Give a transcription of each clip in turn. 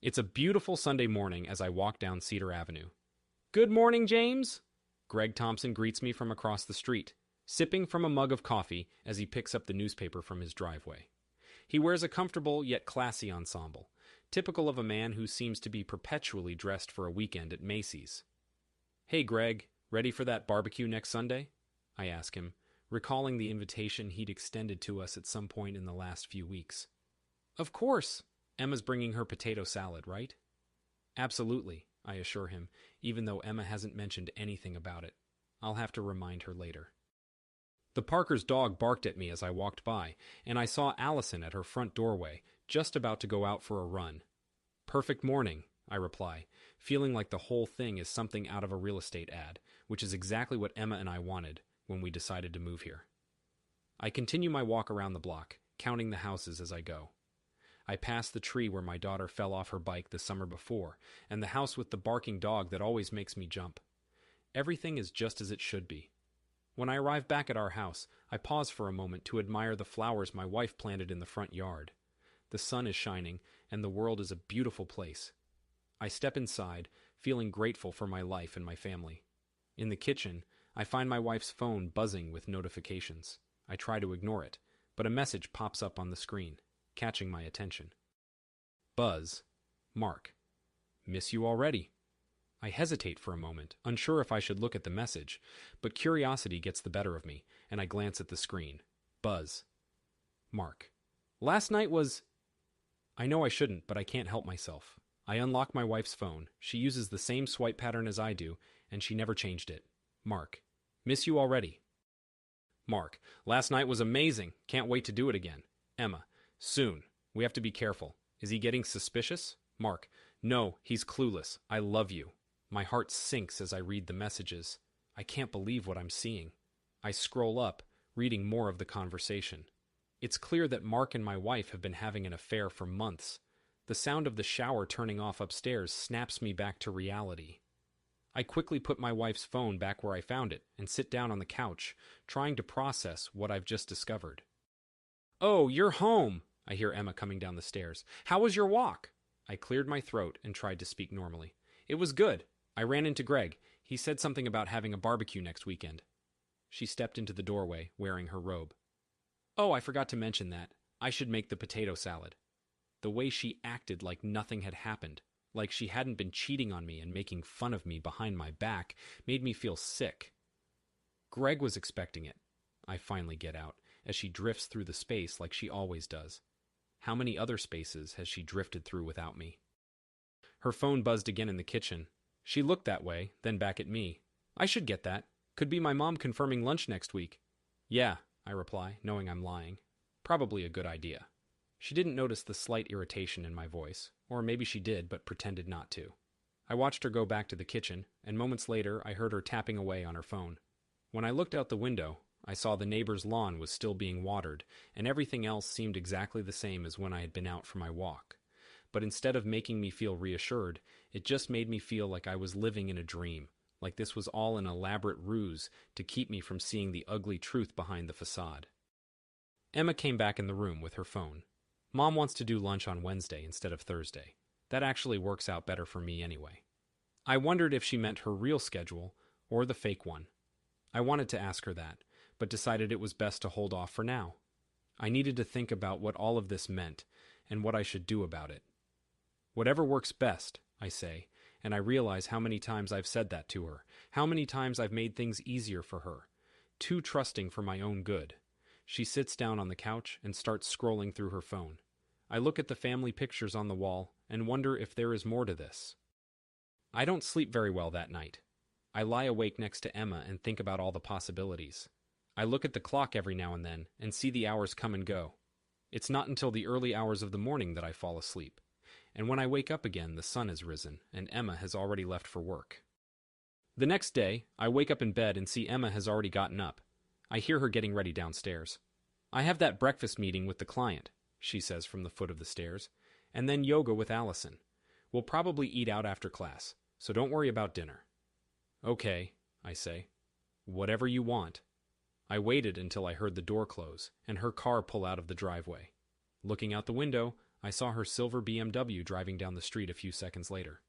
It's a beautiful Sunday morning as I walk down Cedar Avenue. Good morning, James! Greg Thompson greets me from across the street, sipping from a mug of coffee as he picks up the newspaper from his driveway. He wears a comfortable yet classy ensemble, typical of a man who seems to be perpetually dressed for a weekend at Macy's. Hey, Greg, ready for that barbecue next Sunday? I ask him, recalling the invitation he'd extended to us at some point in the last few weeks. Of course! Emma's bringing her potato salad, right? Absolutely, I assure him, even though Emma hasn't mentioned anything about it. I'll have to remind her later. The Parkers' dog barked at me as I walked by, and I saw Allison at her front doorway, just about to go out for a run. Perfect morning, I reply, feeling like the whole thing is something out of a real estate ad, which is exactly what Emma and I wanted when we decided to move here. I continue my walk around the block, counting the houses as I go. I pass the tree where my daughter fell off her bike the summer before, and the house with the barking dog that always makes me jump. Everything is just as it should be. When I arrive back at our house, I pause for a moment to admire the flowers my wife planted in the front yard. The sun is shining, and the world is a beautiful place. I step inside, feeling grateful for my life and my family. In the kitchen, I find my wife's phone buzzing with notifications. I try to ignore it, but a message pops up on the screen, catching my attention. Buzz. Mark. Miss you already. I hesitate for a moment, unsure if I should look at the message, but curiosity gets the better of me, and I glance at the screen. Buzz. Mark. Last night was... I know I shouldn't, but I can't help myself. I unlock my wife's phone. She uses the same swipe pattern as I do, and she never changed it. Mark. Miss you already. Mark. Last night was amazing. Can't wait to do it again. Emma. Soon. We have to be careful. Is he getting suspicious? Mark. No, he's clueless. I love you. My heart sinks as I read the messages. I can't believe what I'm seeing. I scroll up, reading more of the conversation. It's clear that Mark and my wife have been having an affair for months. The sound of the shower turning off upstairs snaps me back to reality. I quickly put my wife's phone back where I found it and sit down on the couch, trying to process what I've just discovered. Oh, you're home! I hear Emma coming down the stairs. How was your walk? I cleared my throat and tried to speak normally. It was good. I ran into Greg. He said something about having a barbecue next weekend. She stepped into the doorway, wearing her robe. Oh, I forgot to mention that. I should make the potato salad. The way she acted like nothing had happened, like she hadn't been cheating on me and making fun of me behind my back, made me feel sick. Greg was expecting it, I finally get out, as she drifts through the space like she always does. How many other spaces has she drifted through without me? Her phone buzzed again in the kitchen. She looked that way, then back at me. I should get that. Could be my mom confirming lunch next week. Yeah, I reply, knowing I'm lying. Probably a good idea. She didn't notice the slight irritation in my voice, or maybe she did but pretended not to. I watched her go back to the kitchen, and moments later I heard her tapping away on her phone. When I looked out the window, I saw the neighbor's lawn was still being watered, and everything else seemed exactly the same as when I had been out for my walk. But instead of making me feel reassured, it just made me feel like I was living in a dream, like this was all an elaborate ruse to keep me from seeing the ugly truth behind the facade. Emma came back in the room with her phone. Mom wants to do lunch on Wednesday instead of Thursday. That actually works out better for me anyway. I wondered if she meant her real schedule or the fake one. I wanted to ask her that, but decided it was best to hold off for now. I needed to think about what all of this meant and what I should do about it. Whatever works best, I say, and I realize how many times I've said that to her, how many times I've made things easier for her, too trusting for my own good. She sits down on the couch and starts scrolling through her phone. I look at the family pictures on the wall and wonder if there is more to this. I don't sleep very well that night. I lie awake next to Emma and think about all the possibilities. I look at the clock every now and then and see the hours come and go. It's not until the early hours of the morning that I fall asleep. And when I wake up again, the sun has risen, and Emma has already left for work. The next day, I wake up in bed and see Emma has already gotten up. I hear her getting ready downstairs. I have that breakfast meeting with the client, she says from the foot of the stairs, and then yoga with Allison. We'll probably eat out after class, so don't worry about dinner. Okay, I say. Whatever you want. I waited until I heard the door close and her car pull out of the driveway. Looking out the window, I saw her silver BMW driving down the street a few seconds later.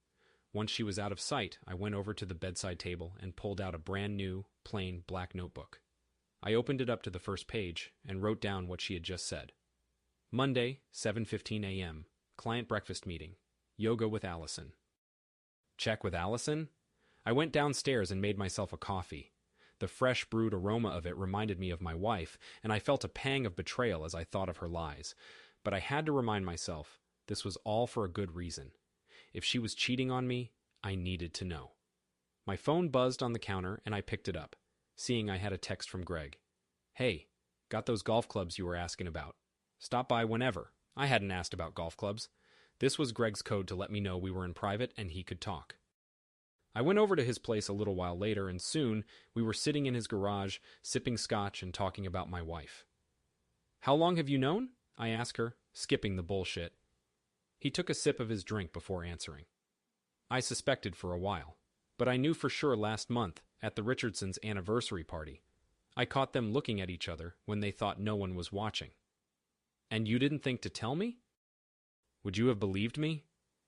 Once she was out of sight, I went over to the bedside table and pulled out a brand new, plain black notebook. I opened it up to the first page and wrote down what she had just said. Monday, 7:15 a.m., client breakfast meeting, yoga with Allison. Check with Allison? I went downstairs and made myself a coffee. The fresh brewed aroma of it reminded me of my wife, and I felt a pang of betrayal as I thought of her lies. But I had to remind myself, this was all for a good reason. If she was cheating on me, I needed to know. My phone buzzed on the counter, and I picked it up, seeing I had a text from Greg. Hey, got those golf clubs you were asking about. Stop by whenever. I hadn't asked about golf clubs. This was Greg's code to let me know we were in private and he could talk. I went over to his place a little while later, and soon we were sitting in his garage, sipping scotch and talking about my wife. How long have you known? I asked her, skipping the bullshit. He took a sip of his drink before answering. I suspected for a while, but I knew for sure last month at the Richardsons' anniversary party. I caught them looking at each other when they thought no one was watching. And you didn't think to tell me? Would you have believed me?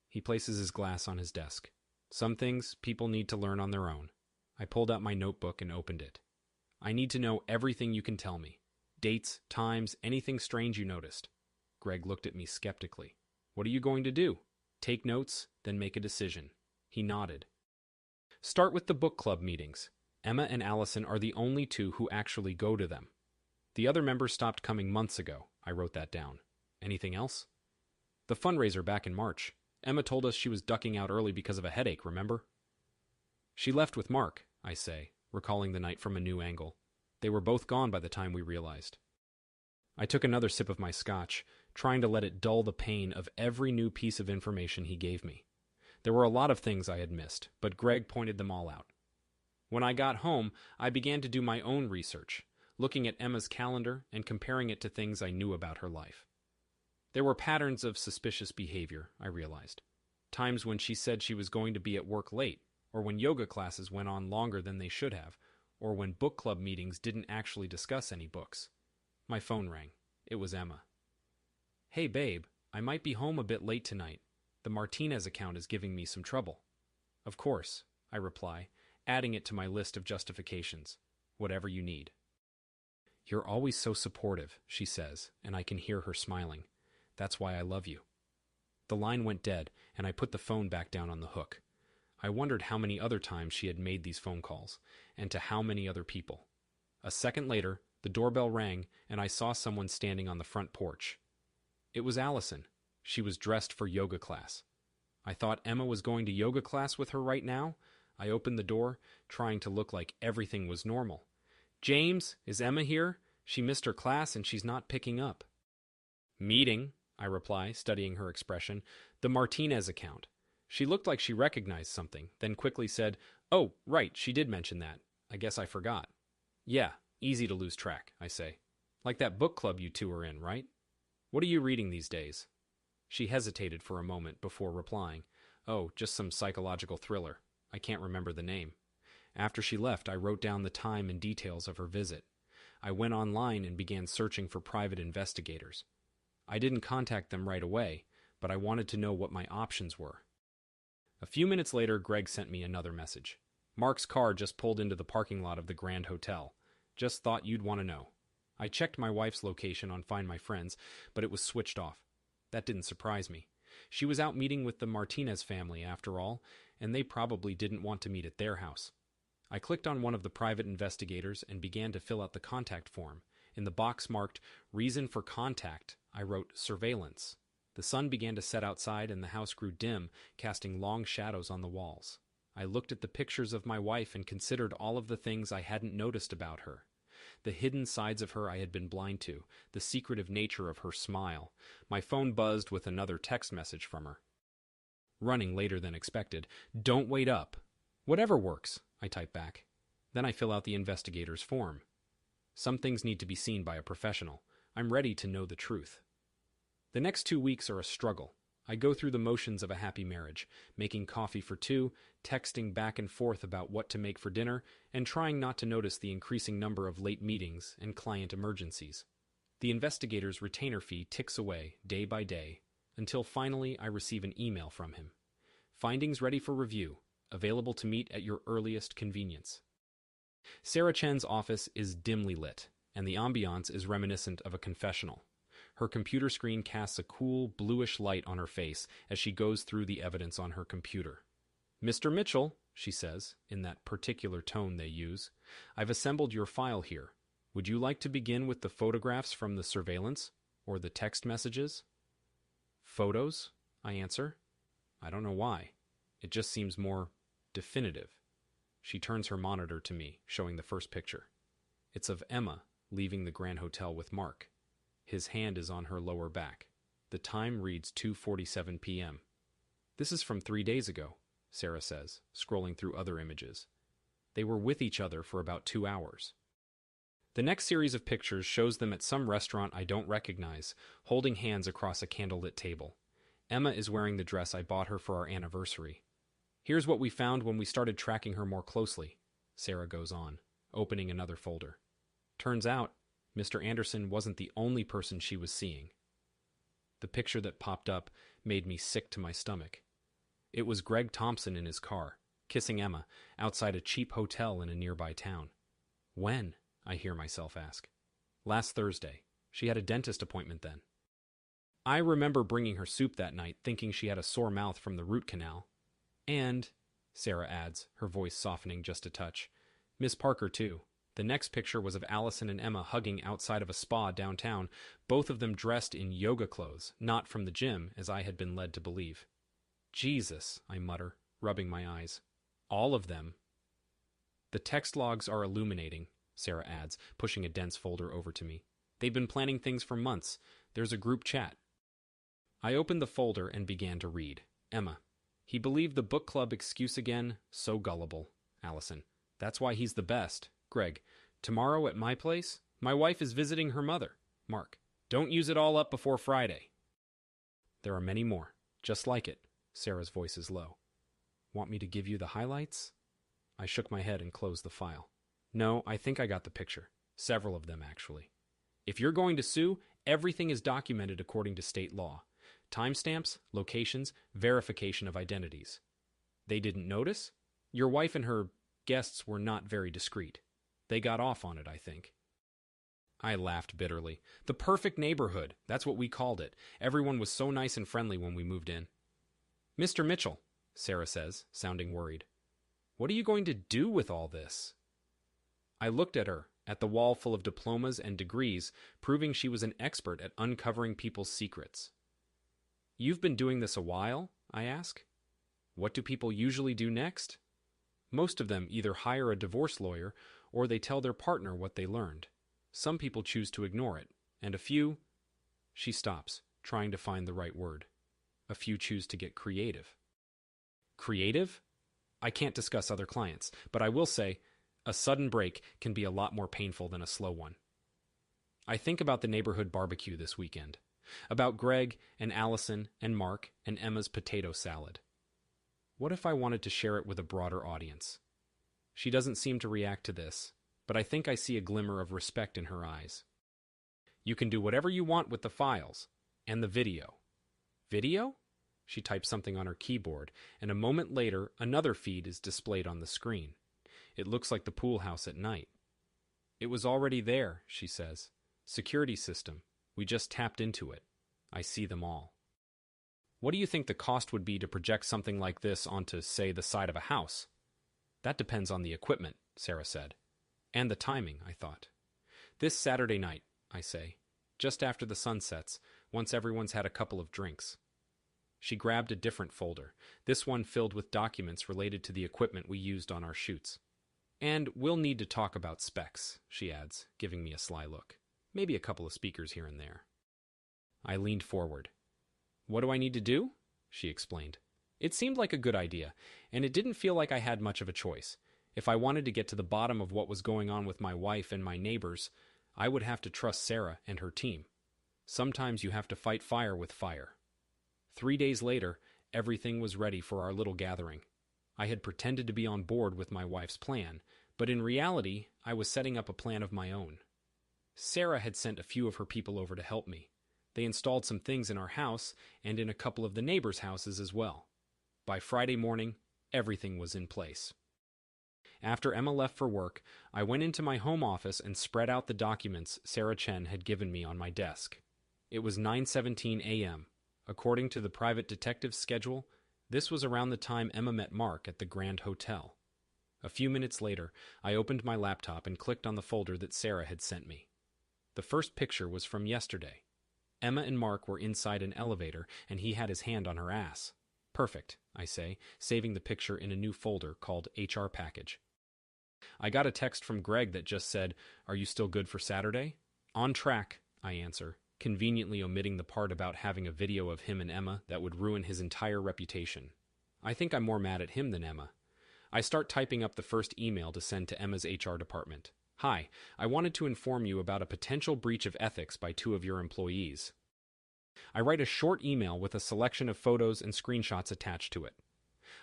He places his glass on his desk. Some things people need to learn on their own. I pulled out my notebook and opened it. I need to know everything you can tell me. Dates, times, anything strange you noticed. Greg looked at me skeptically. What are you going to do? Take notes, then make a decision. He nodded. Start with the book club meetings. Emma and Allison are the only two who actually go to them. The other members stopped coming months ago. I wrote that down. Anything else? The fundraiser back in March. Emma told us she was ducking out early because of a headache, remember? She left with Mark, I say, recalling the night from a new angle. They were both gone by the time we realized. I took another sip of my scotch, trying to let it dull the pain of every new piece of information he gave me. There were a lot of things I had missed, but Greg pointed them all out. When I got home, I began to do my own research, looking at Emma's calendar and comparing it to things I knew about her life. There were patterns of suspicious behavior, I realized. Times when she said she was going to be at work late, or when yoga classes went on longer than they should have, or when book club meetings didn't actually discuss any books. My phone rang. It was Emma. Hey babe, I might be home a bit late tonight. The Martinez account is giving me some trouble. Of course, I reply, adding it to my list of justifications. Whatever you need. You're always so supportive, she says, and I can hear her smiling. That's why I love you. The line went dead, and I put the phone back down on the hook. I wondered how many other times she had made these phone calls, and to how many other people. A second later, the doorbell rang, and I saw someone standing on the front porch. It was Allison. She was dressed for yoga class. I thought Emma was going to yoga class with her right now. I opened the door, trying to look like everything was normal. James, is Emma here? She missed her class and she's not picking up. Meeting, I reply, studying her expression. The Martinez account. She looked like she recognized something, then quickly said, Oh, right, she did mention that. I guess I forgot. Yeah, easy to lose track, I say. Like that book club you two are in, right? What are you reading these days? She hesitated for a moment before replying. Oh, just some psychological thriller. I can't remember the name. After she left, I wrote down the time and details of her visit. I went online and began searching for private investigators. I didn't contact them right away, but I wanted to know what my options were. A few minutes later, Greg sent me another message. Mark's car just pulled into the parking lot of the Grand Hotel. Just thought you'd want to know. I checked my wife's location on Find My Friends, but it was switched off. That didn't surprise me. She was out meeting with the Martinez family, after all, and they probably didn't want to meet at their house. I clicked on one of the private investigators and began to fill out the contact form. In the box marked Reason for Contact, I wrote Surveillance. The sun began to set outside and the house grew dim, casting long shadows on the walls. I looked at the pictures of my wife and considered all of the things I hadn't noticed about her. The hidden sides of her I had been blind to, the secretive nature of her smile. My phone buzzed with another text message from her. Running later than expected. Don't wait up. Whatever works, I type back. Then I fill out the investigator's form. Some things need to be seen by a professional. I'm ready to know the truth. The next 2 weeks are a struggle. I go through the motions of a happy marriage, making coffee for two, texting back and forth about what to make for dinner, and trying not to notice the increasing number of late meetings and client emergencies. The investigator's retainer fee ticks away day by day. until finally I receive an email from him. Findings ready for review, available to meet at your earliest convenience. Sarah Chen's office is dimly lit, and the ambiance is reminiscent of a confessional. Her computer screen casts a cool, bluish light on her face as she goes through the evidence on her computer. "Mr. Mitchell," she says, in that particular tone they use, "I've assembled your file here. Would you like to begin with the photographs from the surveillance, or the text messages?" "Photos?" I answer. I don't know why. It just seems more definitive. She turns her monitor to me, showing the first picture. It's of Emma leaving the Grand Hotel with Mark. His hand is on her lower back. The time reads 2:47 p.m. "This is from 3 days ago," Sarah says, scrolling through other images. "They were with each other for about 2 hours. The next series of pictures shows them at some restaurant I don't recognize, holding hands across a candlelit table. Emma is wearing the dress I bought her for our anniversary. "Here's what we found when we started tracking her more closely," Sarah goes on, opening another folder. "Turns out, Mr. Anderson wasn't the only person she was seeing." The picture that popped up made me sick to my stomach. It was Greg Thompson in his car, kissing Emma, outside a cheap hotel in a nearby town. "When?" I hear myself ask. "Last Thursday. She had a dentist appointment then." I remember bringing her soup that night, thinking she had a sore mouth from the root canal. "And," Sarah adds, her voice softening just a touch, "Miss Parker, too. The next picture was of Allison and Emma hugging outside of a spa downtown, both of them dressed in yoga clothes, not from the gym, as I had been led to believe." "Jesus," I mutter, rubbing my eyes. "All of them." "The text logs are illuminating," Sarah adds, pushing a dense folder over to me. "They've been planning things for months. There's a group chat." I opened the folder and began to read. Emma: "He believed the book club excuse again. So gullible." Allison: "That's why he's the best." Greg: "Tomorrow at my place? My wife is visiting her mother." Mark: "Don't use it all up before Friday." There are many more, just like it. Sarah's voice is low. "Want me to give you the highlights?" I shook my head and closed the file. "No, I think I got the picture. Several of them, actually. If you're going to sue, everything is documented according to state law. Timestamps, locations, verification of identities. They didn't notice? Your wife and her guests were not very discreet. They got off on it, I think." I laughed bitterly. The perfect neighborhood, that's what we called it. Everyone was so nice and friendly when we moved in. "Mr. Mitchell," Sarah says, sounding worried, "what are you going to do with all this?" I looked at her, at the wall full of diplomas and degrees, proving she was an expert at uncovering people's secrets. "You've been doing this a while?" I ask. "What do people usually do next?" Most of them either hire a divorce lawyer or they tell their partner what they learned. Some people choose to ignore it, and a few... She stops, trying to find the right word. A few choose to get creative. Creative? I can't discuss other clients, but I will say a sudden break can be a lot more painful than a slow one. I think about the neighborhood barbecue this weekend, about Greg and Allison and Mark and Emma's potato salad. What if I wanted to share it with a broader audience? She doesn't seem to react to this, but I think I see a glimmer of respect in her eyes. "You can do whatever you want with the files. And the video." "Video?" She types something on her keyboard, and a moment later, another feed is displayed on the screen. It looks like the pool house at night. "It was already there," she says. "Security system. We just tapped into it. I see them all." "What do you think the cost would be to project something like this onto, say, the side of a house?" "That depends on the equipment," Sarah said. "And the timing," I thought. "This Saturday night," I say, "just after the sun sets, once everyone's had a couple of drinks." She grabbed a different folder, this one filled with documents related to the equipment we used on our shoots. "And we'll need to talk about specs," she adds, giving me a sly look. "Maybe a couple of speakers here and there." I leaned forward. "What do I need to do?" she explained. It seemed like a good idea, and it didn't feel like I had much of a choice. If I wanted to get to the bottom of what was going on with my wife and my neighbors, I would have to trust Sarah and her team. Sometimes you have to fight fire with fire. 3 days later, everything was ready for our little gathering. I had pretended to be on board with my wife's plan, but in reality, I was setting up a plan of my own. Sarah had sent a few of her people over to help me. They installed some things in our house and in a couple of the neighbors' houses as well. By Friday morning, everything was in place. After Emma left for work, I went into my home office and spread out the documents Sarah Chen had given me on my desk. It was 9:17 a.m. According to the private detective's schedule, this was around the time Emma met Mark at the Grand Hotel. A few minutes later, I opened my laptop and clicked on the folder that Sarah had sent me. The first picture was from yesterday. Emma and Mark were inside an elevator, and he had his hand on her ass. Perfect, I say, saving the picture in a new folder called HR Package. I got a text from Greg that just said, "Are you still good for Saturday?" "On track," I answer, conveniently omitting the part about having a video of him and Emma that would ruin his entire reputation. I think I'm more mad at him than Emma. I start typing up the first email to send to Emma's HR department. "Hi, I wanted to inform you about a potential breach of ethics by 2 of your employees." I write a short email with a selection of photos and screenshots attached to it.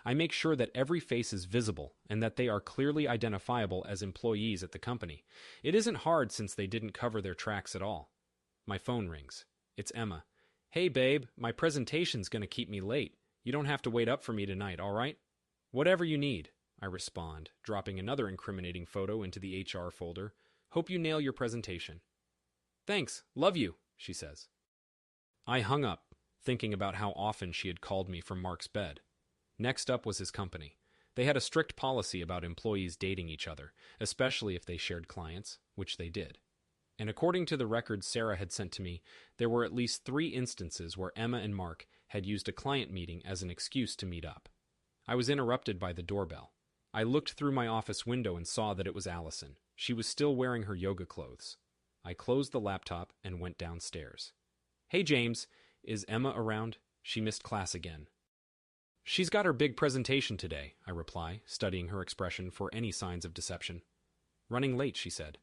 I make sure that every face is visible and that they are clearly identifiable as employees at the company. It isn't hard since they didn't cover their tracks at all. My phone rings. It's Emma. "Hey babe, my presentation's gonna keep me late. You don't have to wait up for me tonight, all right?" "Whatever you need," I respond, dropping another incriminating photo into the HR folder. "Hope you nail your presentation." "Thanks, love you," she says. I hung up, thinking about how often she had called me from Mark's bed. Next up was his company. They had a strict policy about employees dating each other, especially if they shared clients, which they did. And according to the records Sarah had sent to me, there were at least 3 instances where Emma and Mark had used a client meeting as an excuse to meet up. I was interrupted by the doorbell. I looked through my office window and saw that it was Allison. She was still wearing her yoga clothes. I closed the laptop and went downstairs. "Hey James, is Emma around? She missed class again." "She's got her big presentation today," I reply, studying her expression for any signs of deception. "Running late," she said.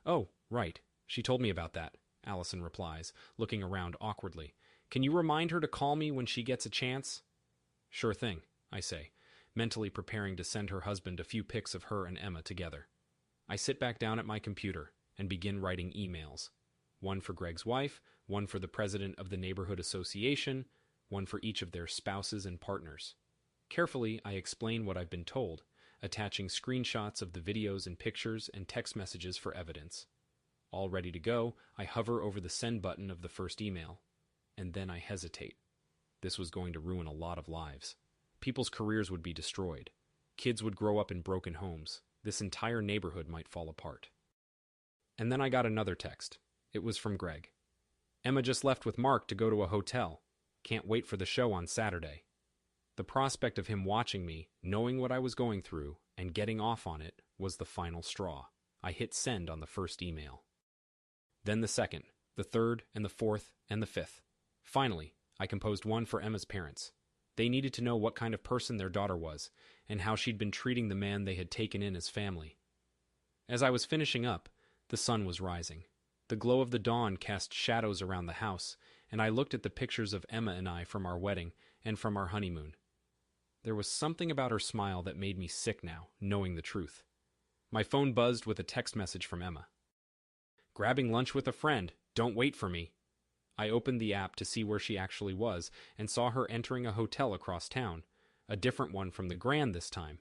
"Oh, right. She told me about that," Allison replies, looking around awkwardly. "Can you remind her to call me when she gets a chance?" "Sure thing," I say, mentally preparing to send her husband a few pics of her and Emma together. I sit back down at my computer and begin writing emails. One for Greg's wife, one for the president of the neighborhood association, one for each of their spouses and partners. Carefully, I explain what I've been told, attaching screenshots of the videos and pictures and text messages for evidence. All ready to go, I hover over the send button of the first email, and then I hesitate. This was going to ruin a lot of lives. People's careers would be destroyed. Kids would grow up in broken homes. This entire neighborhood might fall apart. And then I got another text. It was from Greg. "Emma just left with Mark to go to a hotel. Can't wait for the show on Saturday." The prospect of him watching me, knowing what I was going through, and getting off on it was the final straw. I hit send on the first email. Then the second, the third, and the fourth, and the fifth. Finally, I composed one for Emma's parents. They needed to know what kind of person their daughter was, and how she'd been treating the man they had taken in as family. As I was finishing up, the sun was rising. The glow of the dawn cast shadows around the house, and I looked at the pictures of Emma and I from our wedding and from our honeymoon. There was something about her smile that made me sick now, knowing the truth. My phone buzzed with a text message from Emma. "Grabbing lunch with a friend. Don't wait for me." I opened the app to see where she actually was and saw her entering a hotel across town, a different one from the Grand this time.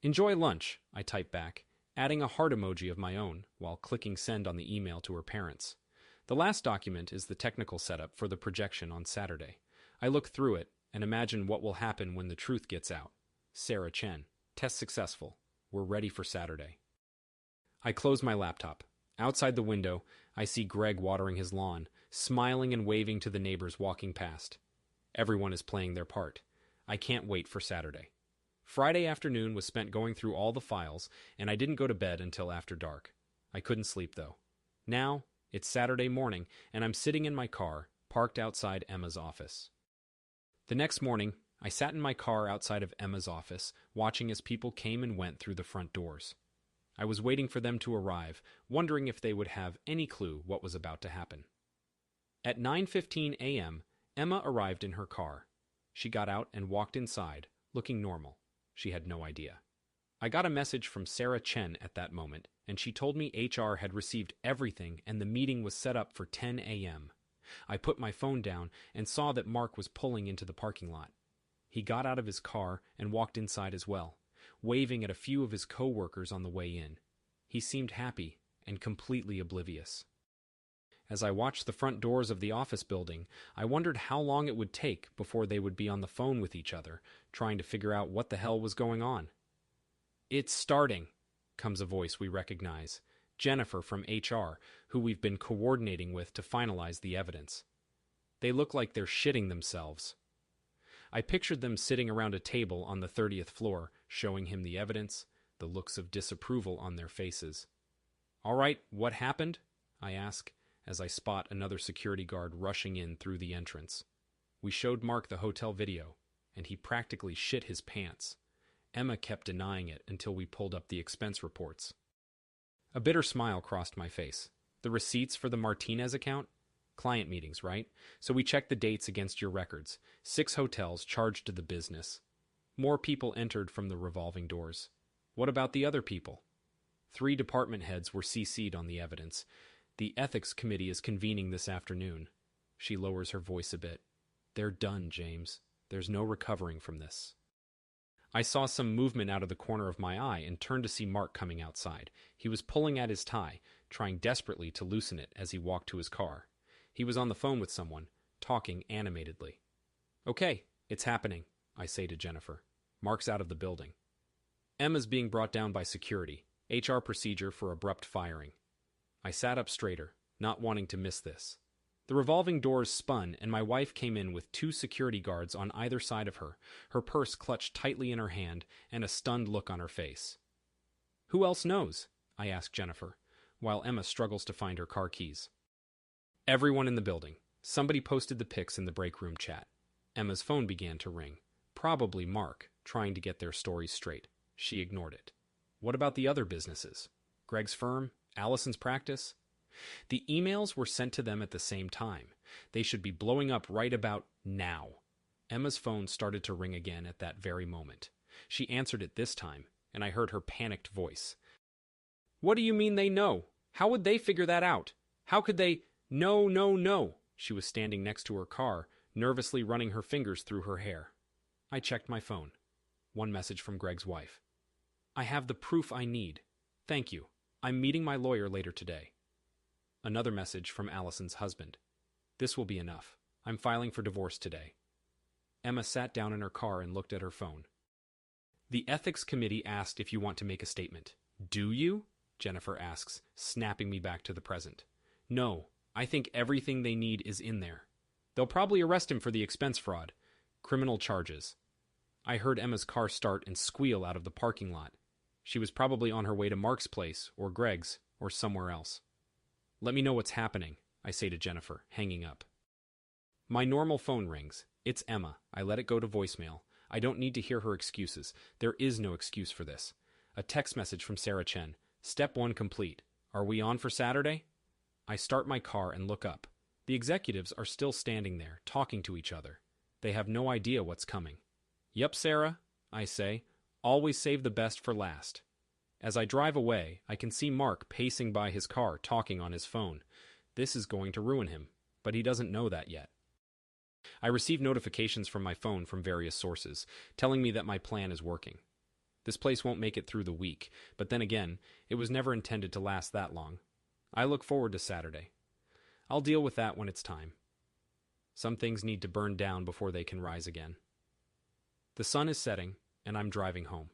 "Enjoy lunch," I typed back, adding a heart emoji of my own while clicking send on the email to her parents. The last document is the technical setup for the projection on Saturday. I look through it and imagine what will happen when the truth gets out. Sarah Chen. Test successful. We're ready for Saturday. I close my laptop. Outside the window, I see Greg watering his lawn, smiling and waving to the neighbors walking past. Everyone is playing their part. I can't wait for Saturday. Friday afternoon was spent going through all the files, and I didn't go to bed until after dark. I couldn't sleep, though. Now, it's Saturday morning, and I'm sitting in my car, parked outside Emma's office. The next morning, I sat in my car outside of Emma's office, watching as people came and went through the front doors. I was waiting for them to arrive, wondering if they would have any clue what was about to happen. At 9:15 a.m., Emma arrived in her car. She got out and walked inside, looking normal. She had no idea. I got a message from Sarah Chen at that moment, and she told me HR had received everything and the meeting was set up for 10 a.m. I put my phone down and saw that Mark was pulling into the parking lot. He got out of his car and walked inside as well, waving at a few of his co-workers on the way in. He seemed happy and completely oblivious. As I watched the front doors of the office building, I wondered how long it would take before they would be on the phone with each other, trying to figure out what the hell was going on. "It's starting," comes a voice we recognize. Jennifer from HR, who we've been coordinating with to finalize the evidence. They look like they're shitting themselves. I pictured them sitting around a table on the 30th floor, showing him the evidence, the looks of disapproval on their faces. "All right, what happened?" I ask, as I spot another security guard rushing in through the entrance. We showed Mark the hotel video, and he practically shit his pants. Emma kept denying it until we pulled up the expense reports. A bitter smile crossed my face. "The receipts for the Martinez account? Client meetings, right? So we checked the dates against your records. 6 hotels charged to the business. More people entered from the revolving doors. What about the other people?" 3 department heads were CC'd on the evidence. "The ethics committee is convening this afternoon." She lowers her voice a bit. "They're done, James. There's no recovering from this." I saw some movement out of the corner of my eye and turned to see Mark coming outside. He was pulling at his tie, trying desperately to loosen it as he walked to his car. He was on the phone with someone, talking animatedly. "Okay, it's happening," I say to Jennifer. Mark's out of the building. Emma's being brought down by security. HR procedure for abrupt firing. I sat up straighter, not wanting to miss this. The revolving doors spun, and my wife came in with 2 security guards on either side of her, her purse clutched tightly in her hand and a stunned look on her face. "Who else knows?" I ask Jennifer, while Emma struggles to find her car keys. "Everyone in the building. Somebody posted the pics in the break room chat." Emma's phone began to ring. Probably Mark, trying to get their stories straight. She ignored it. "What about the other businesses? Greg's firm? Allison's practice?" The emails were sent to them at the same time. They should be blowing up right about now. Emma's phone started to ring again at that very moment. She answered it this time, and I heard her panicked voice. "What do you mean they know? How would they figure that out? How could they— No, no, no." She was standing next to her car, nervously running her fingers through her hair. I checked my phone. One message from Greg's wife. "I have the proof I need. Thank you. I'm meeting my lawyer later today." Another message from Allison's husband. "This will be enough. I'm filing for divorce today." Emma sat down in her car and looked at her phone. "The ethics committee asked if you want to make a statement." "Do you?" Jennifer asks, snapping me back to the present. "No, I think everything they need is in there. They'll probably arrest him for the expense fraud. Criminal charges." I heard Emma's car start and squeal out of the parking lot. She was probably on her way to Mark's place, or Greg's, or somewhere else. "Let me know what's happening," I say to Jennifer, hanging up. My normal phone rings. It's Emma. I let it go to voicemail. I don't need to hear her excuses. There is no excuse for this. A text message from Sarah Chen. "Step 1 complete. Are we on for Saturday?" I start my car and look up. The executives are still standing there, talking to each other. They have no idea what's coming. "Yup, Sarah," I say. "Always save the best for last." As I drive away, I can see Mark pacing by his car, talking on his phone. This is going to ruin him, but he doesn't know that yet. I receive notifications from my phone from various sources, telling me that my plan is working. This place won't make it through the week, but then again, it was never intended to last that long. I look forward to Saturday. I'll deal with that when it's time. Some things need to burn down before they can rise again. The sun is setting, and I'm driving home.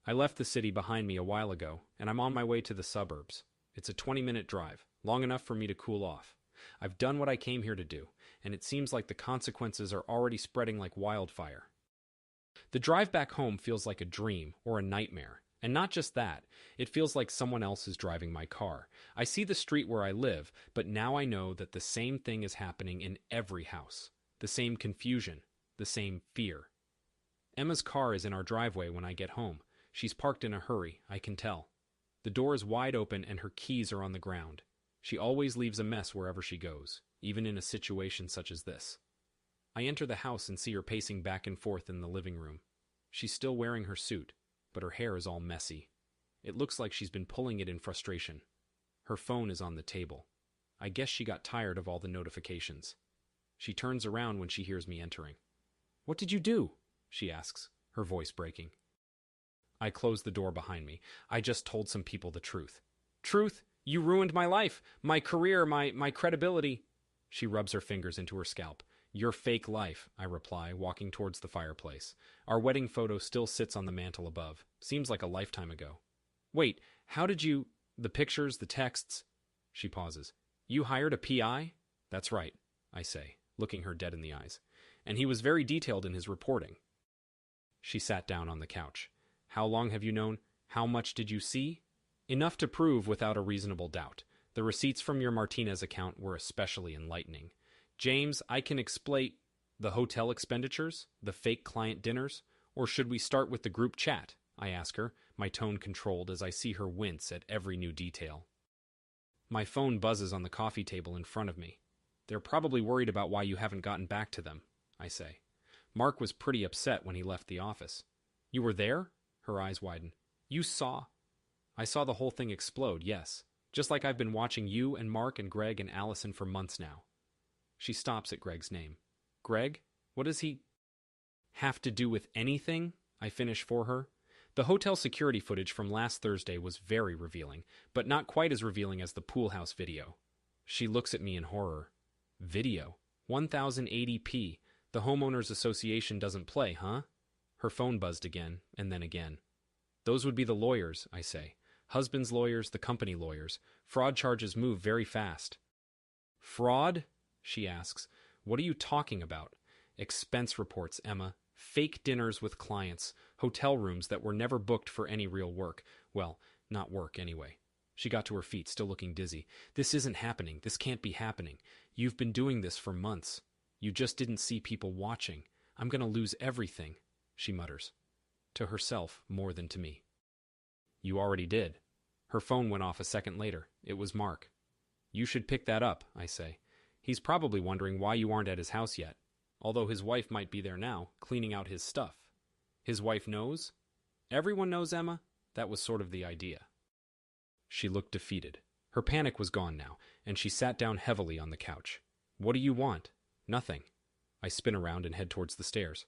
I left the city behind me a while ago, and I'm on my way to the suburbs. It's a 20-minute drive, long enough for me to cool off. I've done what I came here to do, and it seems like the consequences are already spreading like wildfire. The drive back home feels like a dream or a nightmare. And not just that, it feels like someone else is driving my car. I see the street where I live, but now I know that the same thing is happening in every house. The same confusion, the same fear. Emma's car is in our driveway when I get home. She's parked in a hurry, I can tell. The door is wide open and her keys are on the ground. She always leaves a mess wherever she goes, even in a situation such as this. I enter the house and see her pacing back and forth in the living room. She's still wearing her suit, but her hair is all messy. It looks like she's been pulling it in frustration. Her phone is on the table. I guess she got tired of all the notifications. She turns around when she hears me entering. "What did you do?" she asks, her voice breaking. I close the door behind me. "I just told some people the truth." "Truth? You ruined my life, my career, my credibility." She rubs her fingers into her scalp. "Your fake life," I reply, walking towards the fireplace. Our wedding photo still sits on the mantel above. Seems like a lifetime ago. "Wait, how did you... the pictures, the texts..." She pauses. "You hired a PI?" "That's right," I say, looking her dead in the eyes. "And he was very detailed in his reporting." She sat down on the couch. "How long have you known? How much did you see?" "Enough to prove without a reasonable doubt. The receipts from your Martinez account were especially enlightening. James, I can explain the hotel expenditures, the fake client dinners, or should we start with the group chat?" I ask her, my tone controlled as I see her wince at every new detail. My phone buzzes on the coffee table in front of me. "They're probably worried about why you haven't gotten back to them," I say. "Mark was pretty upset when he left the office." "You were there?" Her eyes widen. "You saw..." "I saw the whole thing explode, yes. Just like I've been watching you and Mark and Greg and Allison for months now." She stops at Greg's name. "Greg? What does he have to do with anything?" I finish for her. The hotel security footage from last Thursday was very revealing, but not quite as revealing as the pool house video. She looks at me in horror. "Video? 1080p. The homeowners association doesn't play, huh?" Her phone buzzed again, and then again. "Those would be the lawyers," I say. "Husband's lawyers, the company lawyers. Fraud charges move very fast." "Fraud?" she asks. "What are you talking about?" "Expense reports, Emma. Fake dinners with clients. Hotel rooms that were never booked for any real work. Well, not work, anyway." She got to her feet, still looking dizzy. "This isn't happening. This can't be happening. You've been doing this for months. You just didn't see people watching. I'm going to lose everything," she mutters. To herself more than to me. "You already did." Her phone went off a second later. It was Mark. "You should pick that up," I say. "He's probably wondering why you aren't at his house yet. Although his wife might be there now, cleaning out his stuff." "His wife knows?" "Everyone knows, Emma. That was sort of the idea." She looked defeated. Her panic was gone now, and she sat down heavily on the couch. "What do you want?" "Nothing." I spin around and head towards the stairs.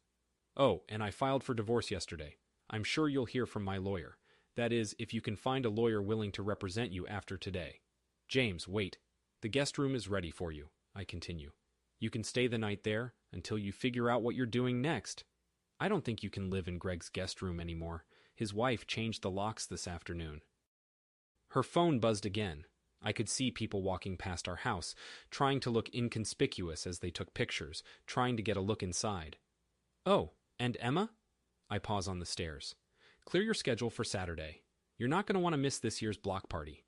"Oh, and I filed for divorce yesterday. I'm sure you'll hear from my lawyer. That is, if you can find a lawyer willing to represent you after today." "James, wait. The guest room is ready for you," I continue. "You can stay the night there until you figure out what you're doing next. I don't think you can live in Greg's guest room anymore. His wife changed the locks this afternoon." Her phone buzzed again. I could see people walking past our house, trying to look inconspicuous as they took pictures, trying to get a look inside. "Oh, and Emma?" I pause on the stairs. "Clear your schedule for Saturday. You're not going to want to miss this year's block party."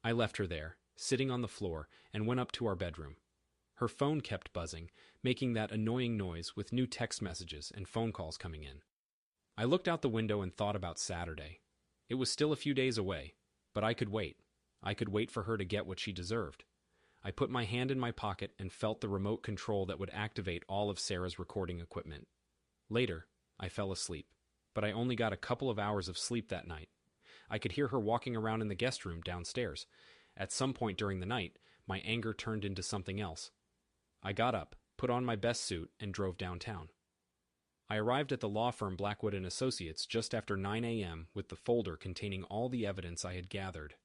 I left her there, sitting on the floor, and went up to our bedroom. Her phone kept buzzing, making that annoying noise with new text messages and phone calls coming in. I looked out the window and thought about Saturday. It was still a few days away, but I could wait. I could wait for her to get what she deserved. I put my hand in my pocket and felt the remote control that would activate all of Sarah's recording equipment. Later, I fell asleep, but I only got a couple of hours of sleep that night. I could hear her walking around in the guest room downstairs. At some point during the night, my anger turned into something else. I got up, put on my best suit, and drove downtown. I arrived at the law firm Blackwood & Associates just after 9 a.m. with the folder containing all the evidence I had gathered.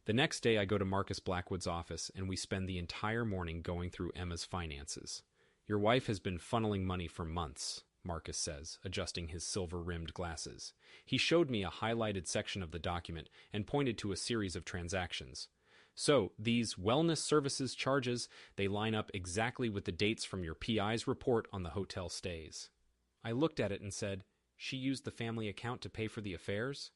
The next day I go to Marcus Blackwood's office and we spend the entire morning going through Emma's finances. "Your wife has been funneling money for months," Marcus says, adjusting his silver-rimmed glasses. He showed me a highlighted section of the document and pointed to a series of transactions. "So, these wellness services charges, they line up exactly with the dates from your PI's report on the hotel stays." I looked at it and said, "She used the family account to pay for the affairs?"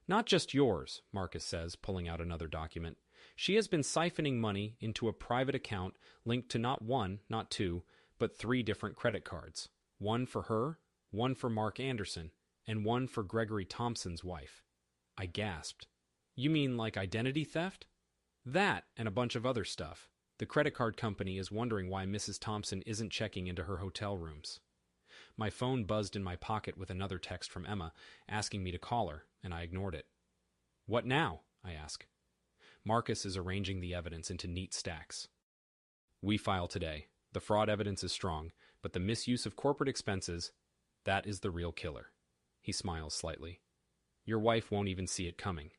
"Not just yours," Marcus says, pulling out another document. "She has been siphoning money into a private account linked to not one, not two, but 3 different credit cards. One for her, one for Mark Anderson, and one for Gregory Thompson's wife." I gasped. "You mean like identity theft?" "That, and a bunch of other stuff. The credit card company is wondering why Mrs. Thompson isn't checking into her hotel rooms." My phone buzzed in my pocket with another text from Emma, asking me to call her, and I ignored it. "What now?" I ask. Marcus is arranging the evidence into neat stacks. We file today. The fraud evidence is strong, but the misuse of corporate expenses, that is the real killer. He smiles slightly. Your wife won't even see it coming.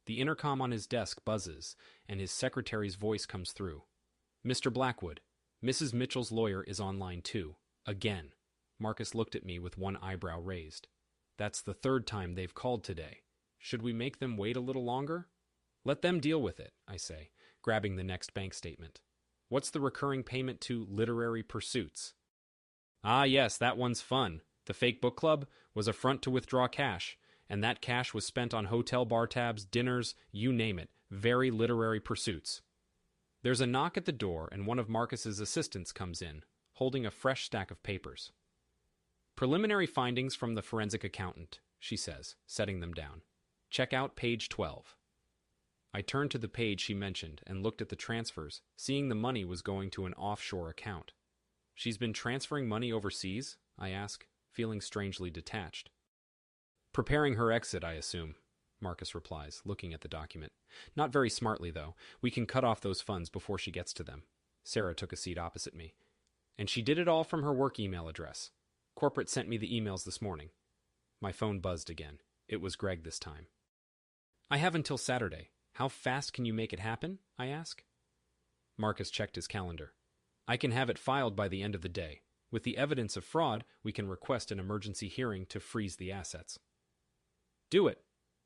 The intercom on his desk buzzes, and his secretary's voice comes through. Mr. Blackwood, Mrs. Mitchell's lawyer is on line 2. Again. Marcus looked at me with one eyebrow raised. That's the 3rd time they've called today. Should we make them wait a little longer? Let them deal with it, I say, grabbing the next bank statement. What's the recurring payment to Literary Pursuits? Ah, yes, that one's fun. The fake book club was a front to withdraw cash, and that cash was spent on hotel bar tabs, dinners, you name it. Very literary pursuits. There's a knock at the door, and one of Marcus's assistants comes in, holding a fresh stack of papers. Preliminary findings from the forensic accountant, she says, setting them down. Check out page 12. I turned to the page she mentioned and looked at the transfers, seeing the money was going to an offshore account. She's been transferring money overseas? I ask, feeling strangely detached. Preparing her exit, I assume, Marcus replies, looking at the document. Not very smartly, though. We can cut off those funds before she gets to them. Sarah took a seat opposite me. And she did it all from her work email address. Corporate sent me the emails this morning. My phone buzzed again. It was Greg this time. I have until Saturday. How fast can you make it happen? I ask. Marcus checked his calendar. I can have it filed by the end of the day. With the evidence of fraud, we can request an emergency hearing to freeze the assets. Do it,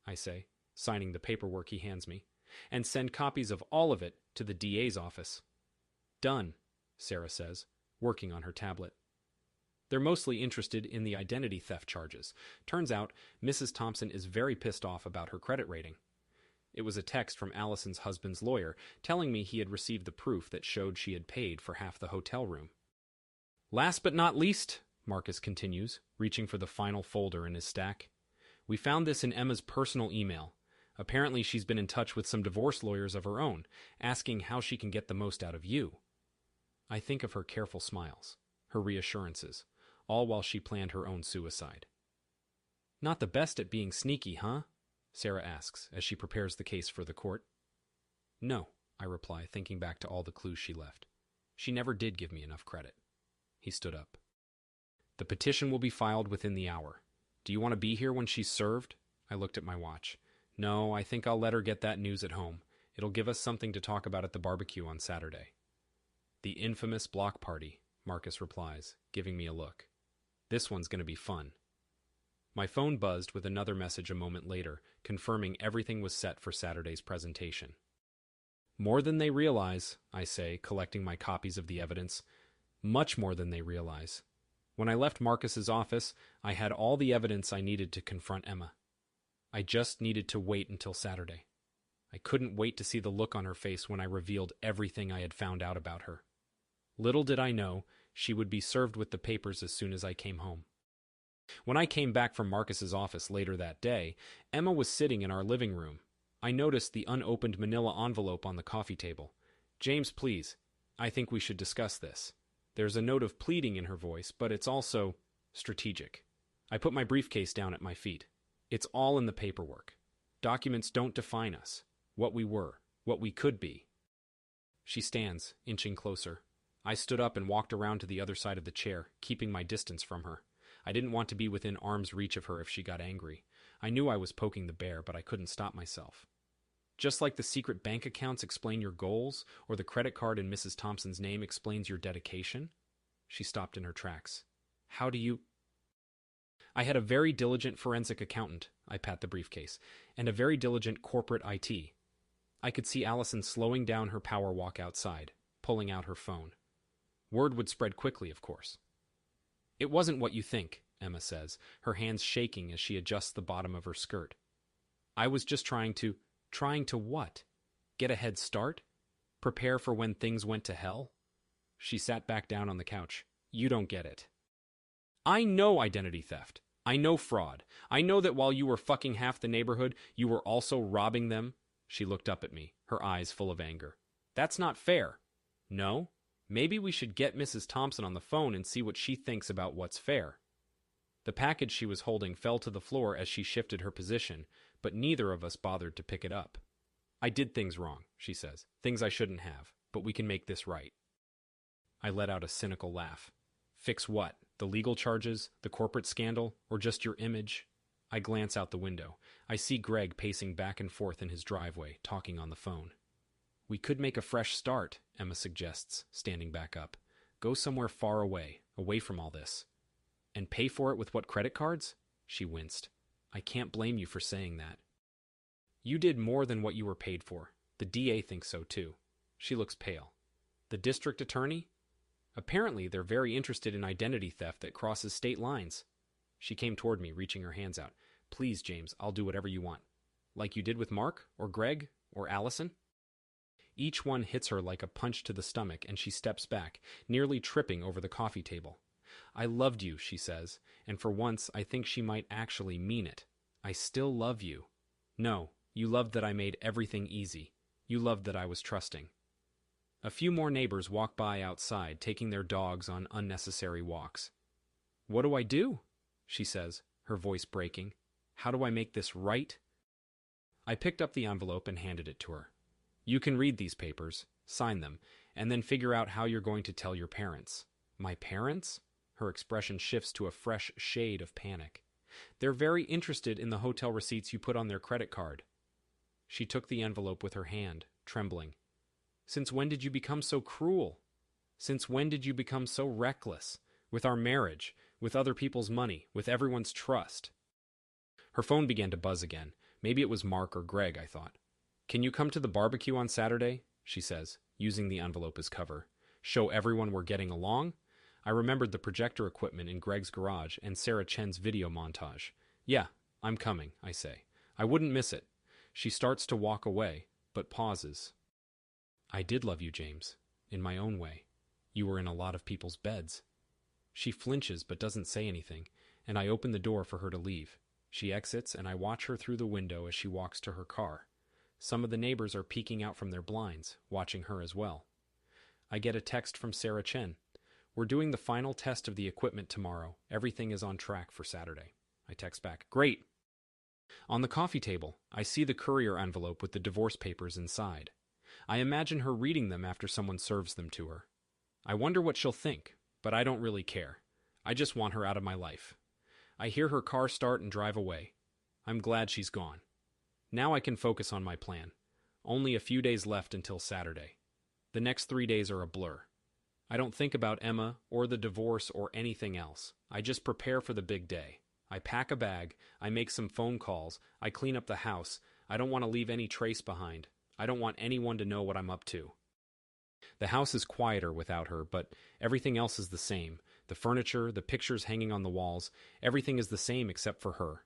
I say, signing the paperwork he hands me, and send copies of all of it to the DA's office. Done, Sarah says, working on her tablet. They're mostly interested in the identity theft charges. Turns out, Mrs. Thompson is very pissed off about her credit rating. It was a text from Allison's husband's lawyer telling me he had received the proof that showed she had paid for half the hotel room. Last but not least, Marcus continues, reaching for the final folder in his stack, we found this in Emma's personal email. Apparently she's been in touch with some divorce lawyers of her own, asking how she can get the most out of you. I think of her careful smiles, her reassurances, all while she planned her own suicide. Not the best at being sneaky, huh? Sarah asks as she prepares the case for the court. No, I reply, thinking back to all the clues she left. She never did give me enough credit. He stood up. The petition will be filed within the hour. Do you want to be here when she's served? I looked at my watch. No, I think I'll let her get that news at home. It'll give us something to talk about at the barbecue on Saturday. The infamous block party, Marcus replies, giving me a look. This one's going to be fun. My phone buzzed with another message a moment later, confirming everything was set for Saturday's presentation. More than they realize, I say, collecting my copies of the evidence. Much more than they realize. When I left Marcus's office, I had all the evidence I needed to confront Emma. I just needed to wait until Saturday. I couldn't wait to see the look on her face when I revealed everything I had found out about her. Little did I know, she would be served with the papers as soon as I came home. When I came back from Marcus's office later that day, Emma was sitting in our living room. I noticed the unopened manila envelope on the coffee table. James, please, I think we should discuss this. There's a note of pleading in her voice, but it's also strategic. I put my briefcase down at my feet. It's all in the paperwork. Documents don't define us, what we were, what we could be. She stands, inching closer. I stood up and walked around to the other side of the chair, keeping my distance from her. I didn't want to be within arm's reach of her if she got angry. I knew I was poking the bear, but I couldn't stop myself. Just like the secret bank accounts explain your goals, or the credit card in Mrs. Thompson's name explains your dedication? She stopped in her tracks. How do you... I had a very diligent forensic accountant, I pat the briefcase, and a very diligent corporate IT. I could see Allison slowing down her power walk outside, pulling out her phone. Word would spread quickly, of course. It wasn't what you think, Emma says, her hands shaking as she adjusts the bottom of her skirt. I was just trying to what? Get a head start? Prepare for when things went to hell? She sat back down on the couch. You don't get it. I know identity theft. I know fraud. I know that while you were fucking half the neighborhood, you were also robbing them. She looked up at me, her eyes full of anger. That's not fair. No? Maybe we should get Mrs. Thompson on the phone and see what she thinks about what's fair. The package she was holding fell to the floor as she shifted her position, but neither of us bothered to pick it up. I did things wrong, she says. Things I shouldn't have, but we can make this right. I let out a cynical laugh. Fix what? The legal charges, the corporate scandal, or just your image? I glance out the window. I see Greg pacing back and forth in his driveway, talking on the phone. We could make a fresh start, Emma suggests, standing back up. Go somewhere far away from all this. And pay for it with what, credit cards? She winced. I can't blame you for saying that. You did more than what you were paid for. The DA thinks so too. She looks pale. The district attorney? Apparently, they're very interested in identity theft that crosses state lines. She came toward me, reaching her hands out. Please, James, I'll do whatever you want. Like you did with Mark, or Greg, or Allison? Each one hits her like a punch to the stomach, and she steps back, nearly tripping over the coffee table. I loved you, she says, and for once I think she might actually mean it. I still love you. No, you loved that I made everything easy. You loved that I was trusting. A few more neighbors walk by outside, taking their dogs on unnecessary walks. What do I do? She says, her voice breaking. How do I make this right? I picked up the envelope and handed it to her. You can read these papers, sign them, and then figure out how you're going to tell your parents. My parents? Her expression shifts to a fresh shade of panic. They're very interested in the hotel receipts you put on their credit card. She took the envelope with her hand, trembling. Since when did you become so cruel? Since when did you become so reckless? With our marriage, with other people's money, with everyone's trust. Her phone began to buzz again. Maybe it was Mark or Greg, I thought. Can you come to the barbecue on Saturday? She says, using the envelope as cover. Show everyone we're getting along? I remembered the projector equipment in Greg's garage and Sarah Chen's video montage. Yeah, I'm coming, I say. I wouldn't miss it. She starts to walk away, but pauses. I did love you, James, in my own way. You were in a lot of people's beds. She flinches but doesn't say anything, and I open the door for her to leave. She exits, and I watch her through the window as she walks to her car. Some of the neighbors are peeking out from their blinds, watching her as well. I get a text from Sarah Chen. We're doing the final test of the equipment tomorrow. Everything is on track for Saturday. I text back, Great! On the coffee table, I see the courier envelope with the divorce papers inside. I imagine her reading them after someone serves them to her. I wonder what she'll think, but I don't really care. I just want her out of my life. I hear her car start and drive away. I'm glad she's gone. Now I can focus on my plan. Only a few days left until Saturday. The next 3 days are a blur. I don't think about Emma or the divorce or anything else. I just prepare for the big day. I pack a bag. I make some phone calls. I clean up the house. I don't want to leave any trace behind. I don't want anyone to know what I'm up to. The house is quieter without her, but everything else is the same. The furniture, the pictures hanging on the walls, everything is the same except for her.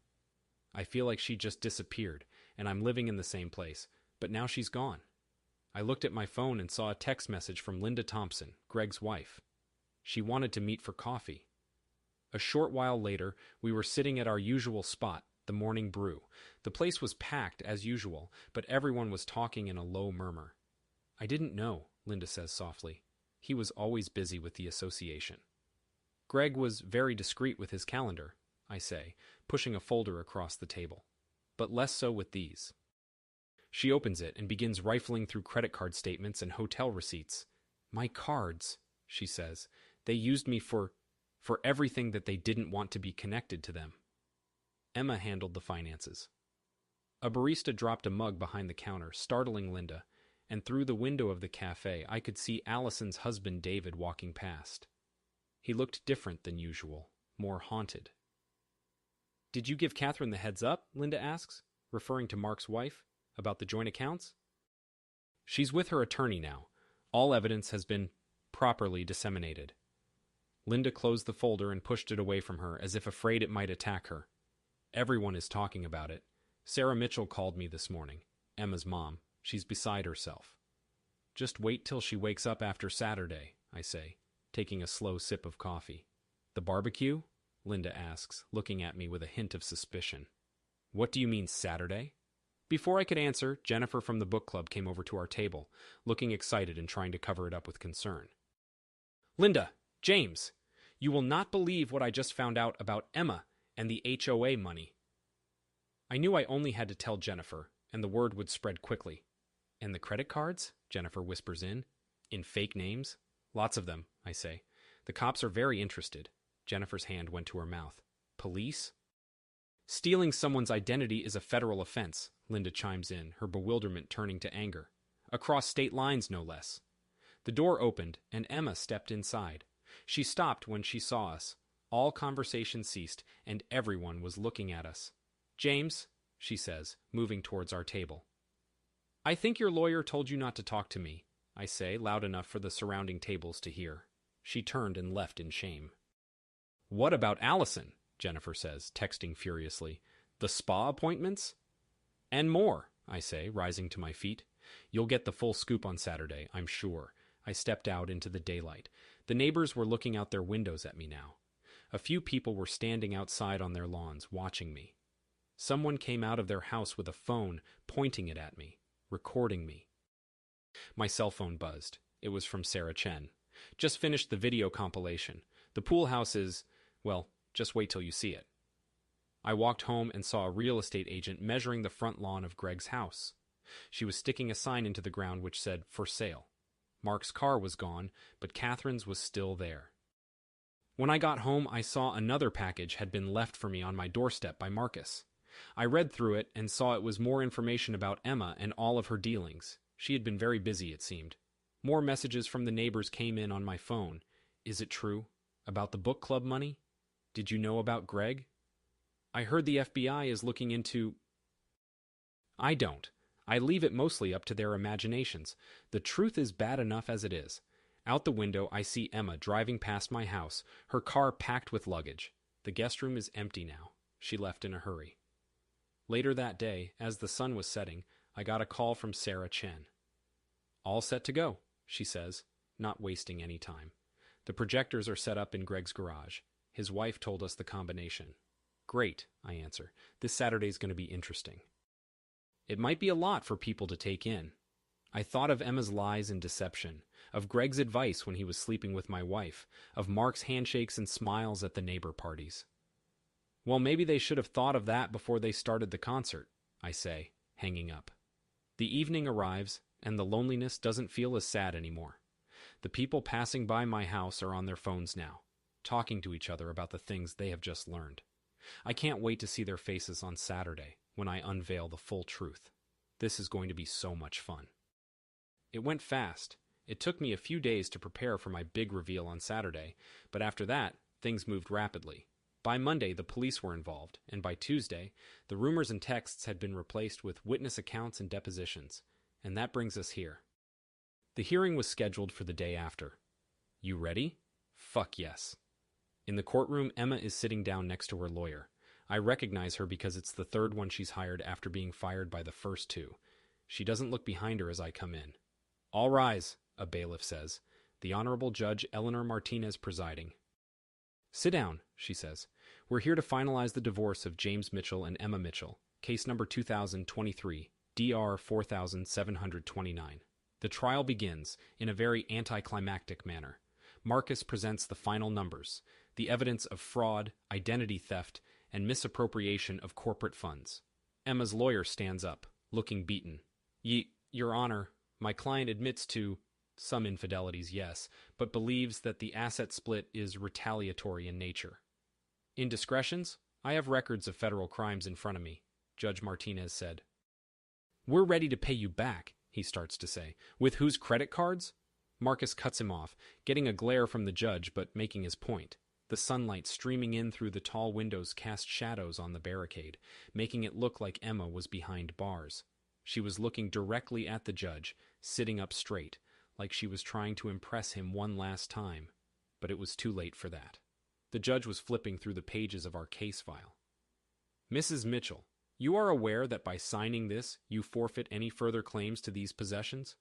I feel like she just disappeared, and I'm living in the same place, but now she's gone. I looked at my phone and saw a text message from Linda Thompson, Greg's wife. She wanted to meet for coffee. A short while later, we were sitting at our usual spot, the Morning Brew. The place was packed as usual, but everyone was talking in a low murmur. I didn't know, Linda says softly. He was always busy with the association. Greg was very discreet with his calendar, I say, pushing a folder across the table. But less so with these. She opens it and begins rifling through credit card statements and hotel receipts. My cards, she says. They used me for everything that they didn't want to be connected to them. Emma handled the finances. A barista dropped a mug behind the counter, startling Linda, and through the window of the cafe I could see Allison's husband David walking past. He looked different than usual, more haunted. Did you give Catherine the heads up? Linda asks, referring to Mark's wife, about the joint accounts. She's with her attorney now. All evidence has been properly disseminated. Linda closed the folder and pushed it away from her as if afraid it might attack her. Everyone is talking about it. Sarah Mitchell called me this morning, Emma's mom. She's beside herself. Just wait till she wakes up after Saturday, I say, taking a slow sip of coffee. The barbecue? Linda asks, looking at me with a hint of suspicion. What do you mean, Saturday? Before I could answer, Jennifer from the book club came over to our table, looking excited and trying to cover it up with concern. Linda, James, you will not believe what I just found out about Emma and the HOA money. I knew I only had to tell Jennifer, and the word would spread quickly. And the credit cards? Jennifer whispers in fake names? Lots of them, I say. The cops are very interested. Jennifer's hand went to her mouth. Police? Stealing someone's identity is a federal offense, Linda chimes in, her bewilderment turning to anger. Across state lines, no less. The door opened, and Emma stepped inside. She stopped when she saw us. All conversation ceased, and everyone was looking at us. James, she says, moving towards our table. I think your lawyer told you not to talk to me, I say, loud enough for the surrounding tables to hear. She turned and left in shame. What about Allison? Jennifer says, texting furiously. The spa appointments? And more, I say, rising to my feet. You'll get the full scoop on Saturday, I'm sure. I stepped out into the daylight. The neighbors were looking out their windows at me now. A few people were standing outside on their lawns, watching me. Someone came out of their house with a phone, pointing it at me, recording me. My cell phone buzzed. It was from Sarah Chen. Just finished the video compilation. The pool house is, well, just wait till you see it. I walked home and saw a real estate agent measuring the front lawn of Greg's house. She was sticking a sign into the ground which said, for sale. Mark's car was gone, but Catherine's was still there. When I got home, I saw another package had been left for me on my doorstep by Marcus. I read through it and saw it was more information about Emma and all of her dealings. She had been very busy, it seemed. More messages from the neighbors came in on my phone. Is it true? About the book club money? Did you know about Greg? I heard the FBI is looking into... I don't. I leave it mostly up to their imaginations. The truth is bad enough as it is. Out the window, I see Emma driving past my house, her car packed with luggage. The guest room is empty now. She left in a hurry. Later that day, as the sun was setting, I got a call from Sarah Chen. All set to go, she says, not wasting any time. The projectors are set up in Greg's garage. His wife told us the combination. Great, I answer. This Saturday's going to be interesting. It might be a lot for people to take in. I thought of Emma's lies and deception, of Greg's advice when he was sleeping with my wife, of Mark's handshakes and smiles at the neighbor parties. Well, maybe they should have thought of that before they started the concert, I say, hanging up. The evening arrives, and the loneliness doesn't feel as sad anymore. The people passing by my house are on their phones now, talking to each other about the things they have just learned. I can't wait to see their faces on Saturday when I unveil the full truth. This is going to be so much fun. It went fast. It took me a few days to prepare for my big reveal on Saturday, but after that, things moved rapidly. By Monday, the police were involved, and by Tuesday, the rumors and texts had been replaced with witness accounts and depositions. And that brings us here. The hearing was scheduled for the day after. You ready? Fuck yes. In the courtroom, Emma is sitting down next to her lawyer. I recognize her because it's the third one she's hired after being fired by the first two. She doesn't look behind her as I come in. All rise, a bailiff says. The Honorable Judge Eleanor Martinez presiding. Sit down, she says. We're here to finalize the divorce of James Mitchell and Emma Mitchell, case number 2023, DR 4729. The trial begins in a very anticlimactic manner. Marcus presents the final numbers, the evidence of fraud, identity theft, and misappropriation of corporate funds. Emma's lawyer stands up, looking beaten. Your Honor, my client admits to some infidelities, yes, but believes that the asset split is retaliatory in nature. Indiscretions? I have records of federal crimes in front of me, Judge Martinez said. We're ready to pay you back, he starts to say. With whose credit cards? Marcus cuts him off, getting a glare from the judge but making his point. The sunlight streaming in through the tall windows cast shadows on the barricade, making it look like Emma was behind bars. She was looking directly at the judge, sitting up straight, like she was trying to impress him one last time. But it was too late for that. The judge was flipping through the pages of our case file. Mrs. Mitchell, you are aware that by signing this, you forfeit any further claims to these possessions?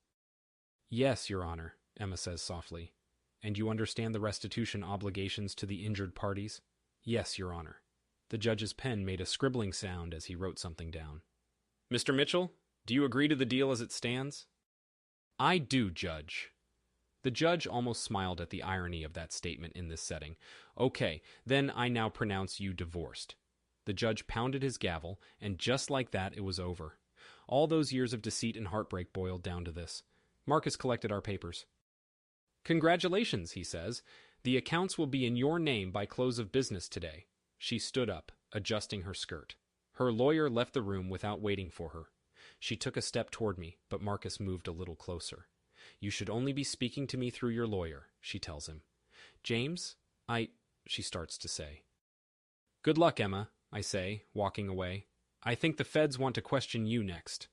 Yes, Your Honor, Emma says softly. And you understand the restitution obligations to the injured parties? Yes, Your Honor. The judge's pen made a scribbling sound as he wrote something down. Mr. Mitchell, do you agree to the deal as it stands? I do, Judge. The judge almost smiled at the irony of that statement in this setting. Okay, then I now pronounce you divorced. The judge pounded his gavel, and just like that it was over. All those years of deceit and heartbreak boiled down to this. Marcus collected our papers. "Congratulations," he says. "The accounts will be in your name by close of business today." She stood up, adjusting her skirt. Her lawyer left the room without waiting for her. She took a step toward me, but Marcus moved a little closer. "You should only be speaking to me through your lawyer," she tells him. "James, she starts to say. "Good luck, Emma," I say, walking away. "I think the feds want to question you next."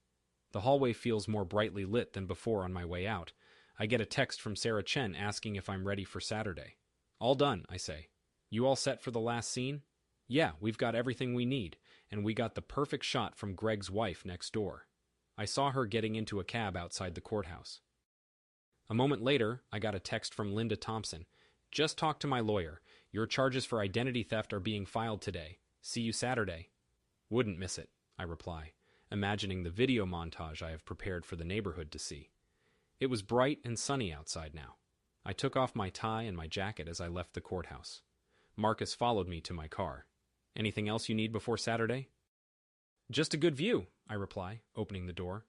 The hallway feels more brightly lit than before on my way out. I get a text from Sarah Chen asking if I'm ready for Saturday. "All done," I say. "You all set for the last scene?" "Yeah, we've got everything we need, and we got the perfect shot from Greg's wife next door." I saw her getting into a cab outside the courthouse. A moment later, I got a text from Linda Thompson. "Just talked to my lawyer. Your charges for identity theft are being filed today. See you Saturday." "Wouldn't miss it," I reply, imagining the video montage I have prepared for the neighborhood to see. It was bright and sunny outside now. I took off my tie and my jacket as I left the courthouse. Marcus followed me to my car. "Anything else you need before Saturday?" "Just a good view," I reply, opening the door.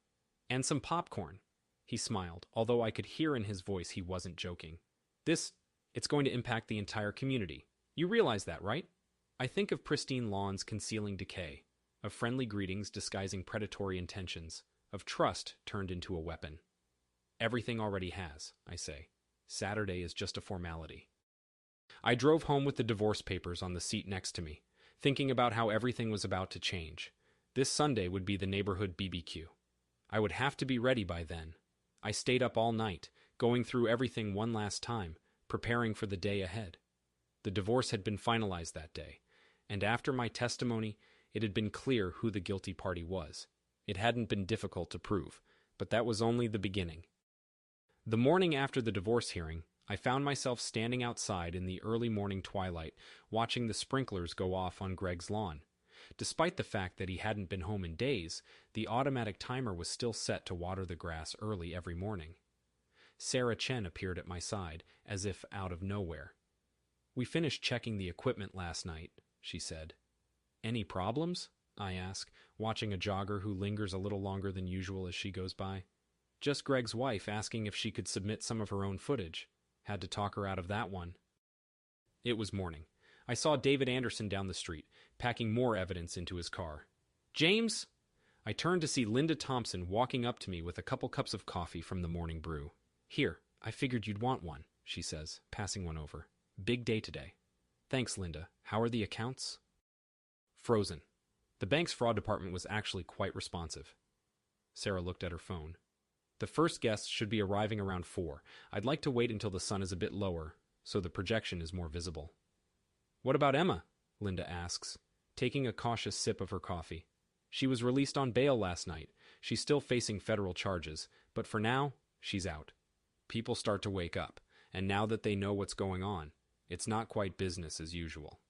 "And some popcorn." He smiled, although I could hear in his voice he wasn't joking. It's going to impact the entire community. You realize that, right? I think of pristine lawns concealing decay, of friendly greetings disguising predatory intentions, of trust turned into a weapon. Everything already has, I say. Saturday is just a formality. I drove home with the divorce papers on the seat next to me, thinking about how everything was about to change. This Sunday would be the neighborhood BBQ. I would have to be ready by then. I stayed up all night, going through everything one last time, preparing for the day ahead. The divorce had been finalized that day, and after my testimony, it had been clear who the guilty party was. It hadn't been difficult to prove, but that was only the beginning. The morning after the divorce hearing, I found myself standing outside in the early morning twilight, watching the sprinklers go off on Greg's lawn. Despite the fact that he hadn't been home in days, the automatic timer was still set to water the grass early every morning. Sarah Chen appeared at my side, as if out of nowhere. "We finished checking the equipment last night," she said. "Any problems?" I ask, watching a jogger who lingers a little longer than usual as she goes by. "Just Greg's wife asking if she could submit some of her own footage. Had to talk her out of that one." It was morning. I saw David Anderson down the street, packing more evidence into his car. "James?" I turned to see Linda Thompson walking up to me with a couple cups of coffee from the morning brew. "Here, I figured you'd want one," she says, passing one over. "Big day today." "Thanks, Linda. How are the accounts?" "Frozen." The bank's fraud department was actually quite responsive. Sarah looked at her phone. "The first guests should be arriving around 4. I'd like to wait until the sun is a bit lower, so the projection is more visible." "What about Emma?" Linda asks, taking a cautious sip of her coffee. "She was released on bail last night. She's still facing federal charges, but for now, she's out." People start to wake up, and now that they know what's going on, it's not quite business as usual.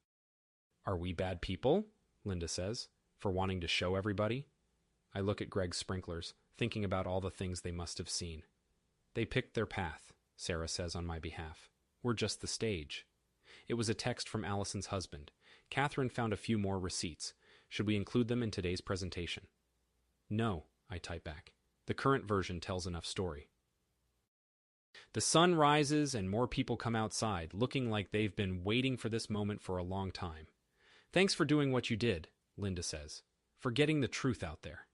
"Are we bad people?" Linda says, "for wanting to show everybody?" I look at Greg's sprinklers, thinking about all the things they must have seen. "They picked their path," Sarah says on my behalf. "We're just the stage." It was a text from Allison's husband. Catherine found a few more receipts. Should we include them in today's presentation? "No," I type back. "The current version tells enough story." The sun rises and more people come outside, looking like they've been waiting for this moment for a long time. "Thanks for doing what you did," Linda says, "for getting the truth out there."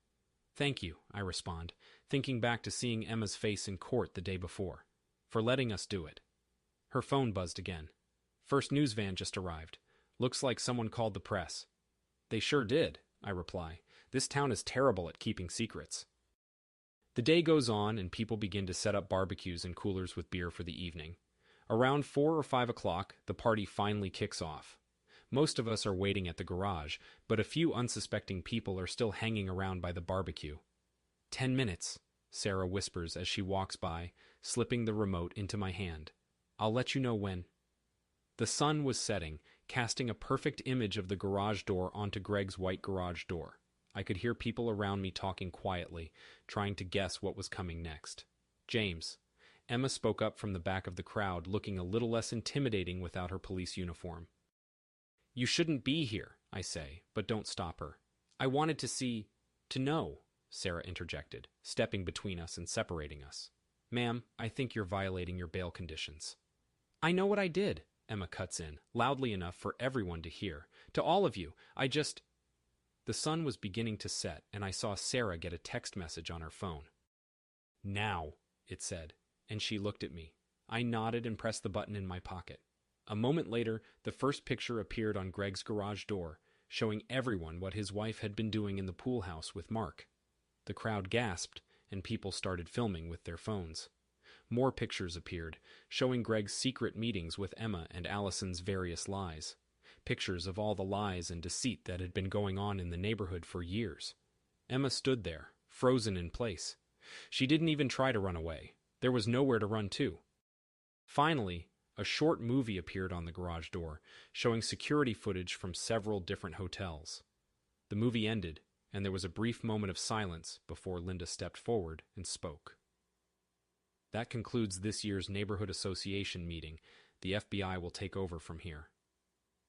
"Thank you," I respond, thinking back to seeing Emma's face in court the day before, "for letting us do it." Her phone buzzed again. "First news van just arrived. Looks like someone called the press." "They sure did," I reply. "This town is terrible at keeping secrets." The day goes on, and people begin to set up barbecues and coolers with beer for the evening. Around 4 or 5 o'clock, the party finally kicks off. Most of us are waiting at the garage, but a few unsuspecting people are still hanging around by the barbecue. 10 minutes, Sarah whispers as she walks by, slipping the remote into my hand. "I'll let you know when." The sun was setting, casting a perfect image of the garage door onto Greg's white garage door. I could hear people around me talking quietly, trying to guess what was coming next. "James." Emma spoke up from the back of the crowd, looking a little less intimidating without her police uniform. "You shouldn't be here," I say, but don't stop her. "I wanted to know." Sarah interjected, stepping between us and separating us. Ma'am, I think you're violating your bail conditions. I know what I did, Emma cuts in, loudly enough for everyone to hear. To all of you, The sun was beginning to set, and I saw Sarah get a text message on her phone. Now, it said, and she looked at me. I nodded and pressed the button in my pocket. A moment later, the first picture appeared on Greg's garage door, showing everyone what his wife had been doing in the pool house with Mark. The crowd gasped, and people started filming with their phones. More pictures appeared, showing Greg's secret meetings with Emma and Allison's various lies. Pictures of all the lies and deceit that had been going on in the neighborhood for years. Emma stood there, frozen in place. She didn't even try to run away. There was nowhere to run to. Finally, a short movie appeared on the garage door, showing security footage from several different hotels. The movie ended, and there was a brief moment of silence before Linda stepped forward and spoke. That concludes this year's Neighborhood Association meeting. The FBI will take over from here.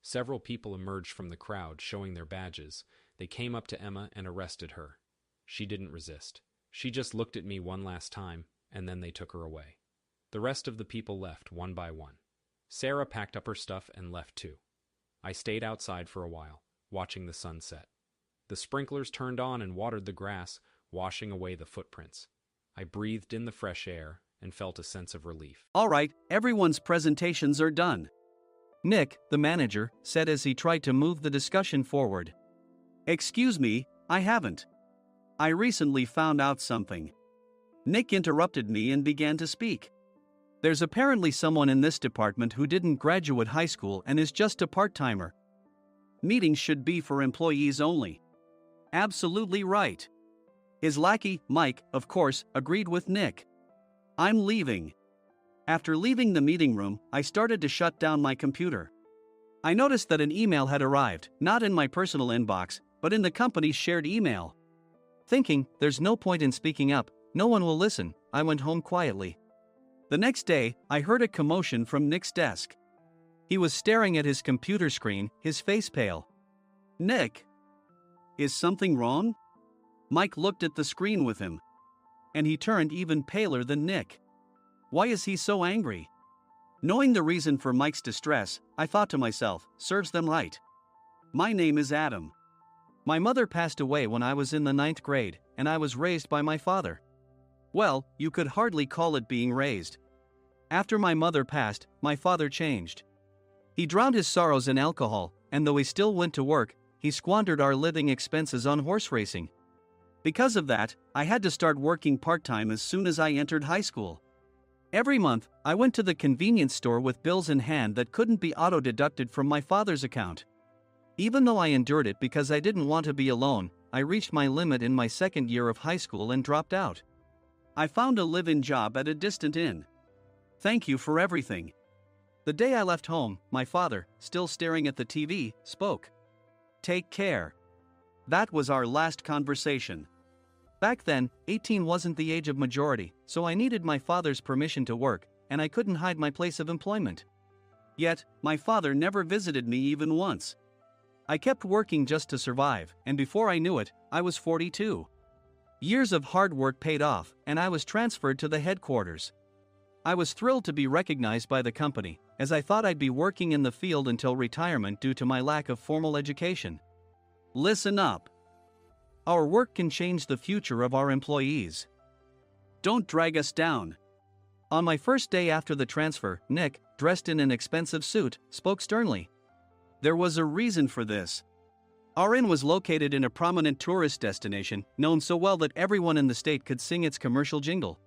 Several people emerged from the crowd, showing their badges. They came up to Emma and arrested her. She didn't resist. She just looked at me one last time, and then they took her away. The rest of the people left one by one. Sarah packed up her stuff and left too. I stayed outside for a while, watching the sun set. The sprinklers turned on and watered the grass, washing away the footprints. I breathed in the fresh air and felt a sense of relief. All right, everyone's presentations are done, Nick, the manager, said as he tried to move the discussion forward. Excuse me, I haven't. I recently found out something. Nick interrupted me and began to speak. There's apparently someone in this department who didn't graduate high school and is just a part-timer. Meetings should be for employees only. Absolutely right. His lackey, Mike, of course, agreed with Nick. I'm leaving. After leaving the meeting room, I started to shut down my computer. I noticed that an email had arrived, not in my personal inbox, but in the company's shared email. Thinking, there's no point in speaking up, no one will listen, I went home quietly. The next day, I heard a commotion from Nick's desk. He was staring at his computer screen, his face pale. Nick? Is something wrong? Mike looked at the screen with him. And he turned even paler than Nick. Why is he so angry? Knowing the reason for Mike's distress, I thought to myself, serves them right. My name is Adam. My mother passed away when I was in the 9th grade, and I was raised by my father. Well, you could hardly call it being raised. After my mother passed, my father changed. He drowned his sorrows in alcohol, and though he still went to work, he squandered our living expenses on horse racing. Because of that, I had to start working part-time as soon as I entered high school. Every month, I went to the convenience store with bills in hand that couldn't be auto-deducted from my father's account. Even though I endured it because I didn't want to be alone, I reached my limit in my second year of high school and dropped out. I found a live-in job at a distant inn. Thank you for everything. The day I left home, my father, still staring at the TV, spoke. Take care. That was our last conversation. Back then, 18 wasn't the age of majority, so I needed my father's permission to work, and I couldn't hide my place of employment. Yet, my father never visited me even once. I kept working just to survive, and before I knew it, I was 42. Years of hard work paid off, and I was transferred to the headquarters. I was thrilled to be recognized by the company, as I thought I'd be working in the field until retirement due to my lack of formal education. Listen up. Our work can change the future of our employees. Don't drag us down. On my first day after the transfer, Nick, dressed in an expensive suit, spoke sternly. There was a reason for this. Our inn was located in a prominent tourist destination, known so well that everyone in the state could sing its commercial jingle.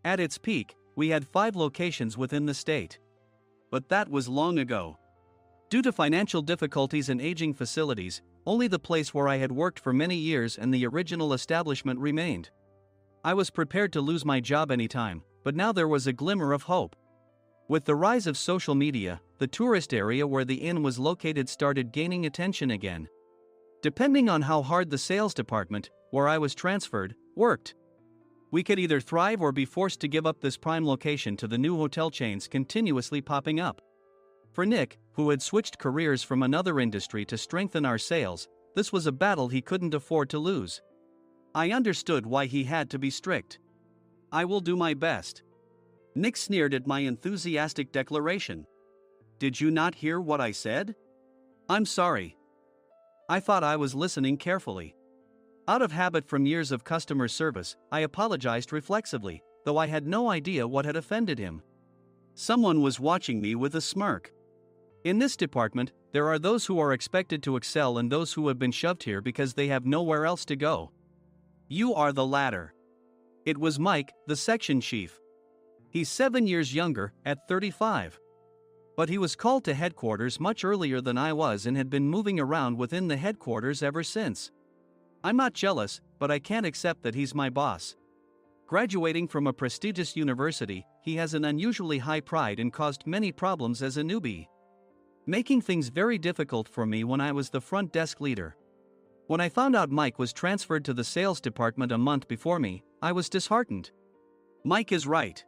At its peak, we had 5 locations within the state. But that was long ago. Due to financial difficulties and aging facilities, only the place where I had worked for many years and the original establishment remained. I was prepared to lose my job anytime, but now there was a glimmer of hope. With the rise of social media, the tourist area where the inn was located started gaining attention again. Depending on how hard the sales department, where I was transferred, worked, we could either thrive or be forced to give up this prime location to the new hotel chains continuously popping up. For Nick, who had switched careers from another industry to strengthen our sales, this was a battle he couldn't afford to lose. I understood why he had to be strict. I will do my best. Nick sneered at my enthusiastic declaration. Did you not hear what I said? I'm sorry. I thought I was listening carefully. Out of habit from years of customer service, I apologized reflexively, though I had no idea what had offended him. Someone was watching me with a smirk. In this department, there are those who are expected to excel and those who have been shoved here because they have nowhere else to go. You are the latter. It was Mike, the section chief. He's 7 years younger, at 35. But he was called to headquarters much earlier than I was and had been moving around within the headquarters ever since. I'm not jealous, but I can't accept that he's my boss. Graduating from a prestigious university, he has an unusually high pride and caused many problems as a newbie, making things very difficult for me when I was the front desk leader. When I found out Mike was transferred to the sales department a month before me, I was disheartened. Mike is right.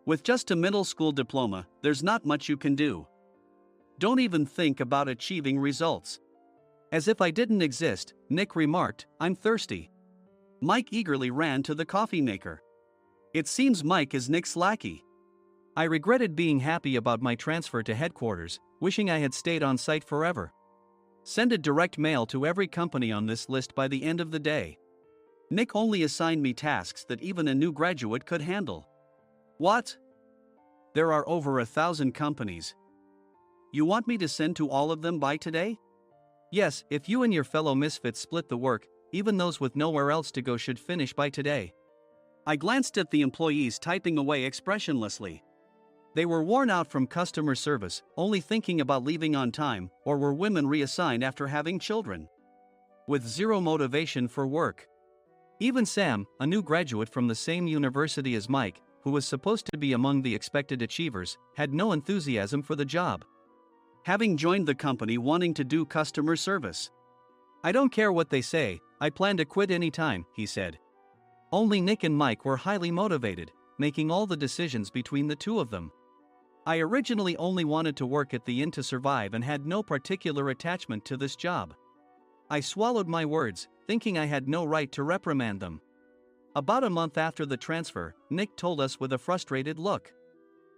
With just a middle school diploma, there's not much you can do. Don't even think about achieving results. As if I didn't exist, Nick remarked, I'm thirsty. Mike eagerly ran to the coffee maker. It seems Mike is Nick's lackey. I regretted being happy about my transfer to headquarters, wishing I had stayed on site forever. Send a direct mail to every company on this list by the end of the day. Nick only assigned me tasks that even a new graduate could handle. What? There are over 1,000 companies. You want me to send to all of them by today? Yes, if you and your fellow misfits split the work, even those with nowhere else to go should finish by today. I glanced at the employees typing away expressionlessly. They were worn out from customer service, only thinking about leaving on time, or were women reassigned after having children, with zero motivation for work. Even Sam, a new graduate from the same university as Mike, who was supposed to be among the expected achievers, had no enthusiasm for the job, having joined the company wanting to do customer service. I don't care what they say, I plan to quit anytime, he said. Only Nick and Mike were highly motivated, making all the decisions between the two of them. I originally only wanted to work at the inn to survive and had no particular attachment to this job. I swallowed my words, thinking I had no right to reprimand them. About a month after the transfer, Nick told us with a frustrated look.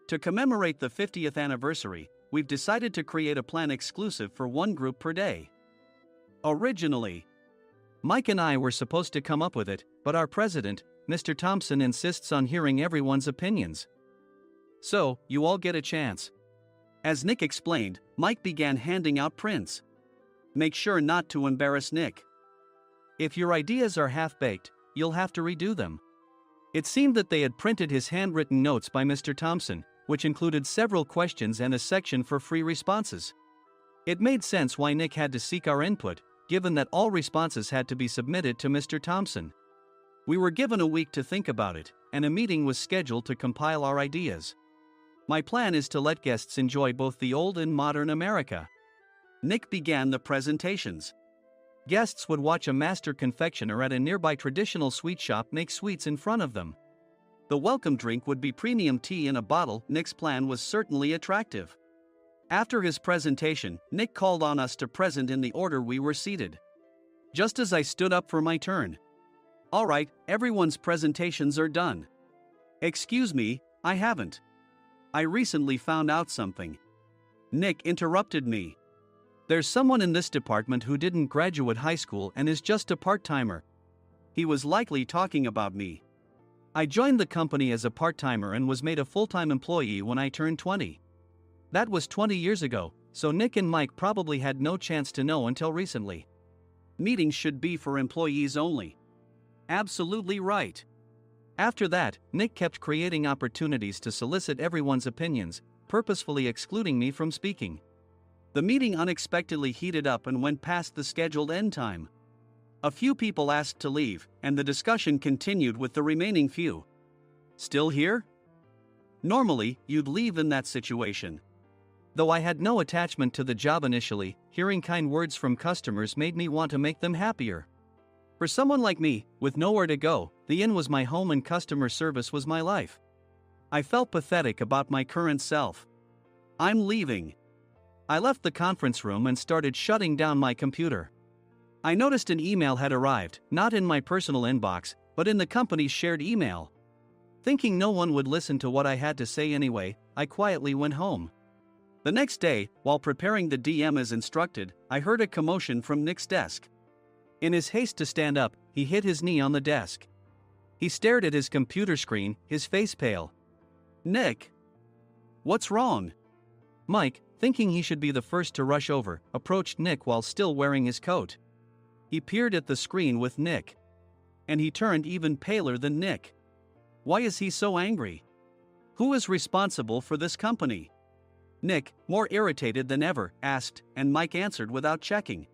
To commemorate the 50th anniversary, we've decided to create a plan exclusive for one group per day. Originally, Mike and I were supposed to come up with it, but our president, Mr. Thompson, insists on hearing everyone's opinions. So, you all get a chance. As Nick explained, Mike began handing out prints. Make sure not to embarrass Nick. If your ideas are half-baked, you'll have to redo them. It seemed that they had printed his handwritten notes by Mr. Thompson, which included several questions and a section for free responses. It made sense why Nick had to seek our input, given that all responses had to be submitted to Mr. Thompson. We were given a week to think about it, and a meeting was scheduled to compile our ideas. My plan is to let guests enjoy both the old and modern America. Nick began the presentations. Guests would watch a master confectioner at a nearby traditional sweet shop make sweets in front of them. The welcome drink would be premium tea in a bottle. Nick's plan was certainly attractive. After his presentation, Nick called on us to present in the order we were seated. Just as I stood up for my turn. All right, everyone's presentations are done. Excuse me, I haven't. I recently found out something. Nick interrupted me. There's someone in this department who didn't graduate high school and is just a part-timer. He was likely talking about me. I joined the company as a part-timer and was made a full-time employee when I turned 20. That was 20 years ago, so Nick and Mike probably had no chance to know until recently. Meetings should be for employees only. Absolutely right. After that, Nick kept creating opportunities to solicit everyone's opinions, purposefully excluding me from speaking. The meeting unexpectedly heated up and went past the scheduled end time. A few people asked to leave, and the discussion continued with the remaining few. Still here? Normally, you'd leave in that situation. Though I had no attachment to the job initially, hearing kind words from customers made me want to make them happier. For someone like me, with nowhere to go, the inn was my home and customer service was my life. I felt pathetic about my current self. I'm leaving. I left the conference room and started shutting down my computer. I noticed an email had arrived, not in my personal inbox, but in the company's shared email. Thinking no one would listen to what I had to say anyway, I quietly went home. The next day, while preparing the DM as instructed, I heard a commotion from Nick's desk. In his haste to stand up, he hit his knee on the desk. He stared at his computer screen, his face pale. "Nick! What's wrong?" Mike, thinking he should be the first to rush over, approached Nick while still wearing his coat. He peered at the screen with Nick. And he turned even paler than Nick. Why is he so angry? Who is responsible for this company? Nick, more irritated than ever, asked, and Mike answered without checking.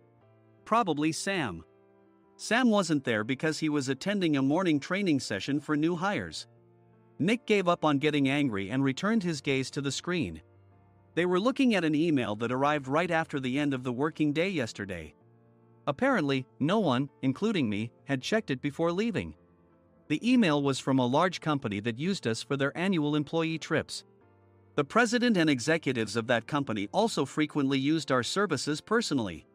Probably Sam. Sam wasn't there because he was attending a morning training session for new hires. Nick gave up on getting angry and returned his gaze to the screen. They were looking at an email that arrived right after the end of the working day yesterday. Apparently, no one, including me, had checked it before leaving. The email was from a large company that used us for their annual employee trips. The president and executives of that company also frequently used our services personally.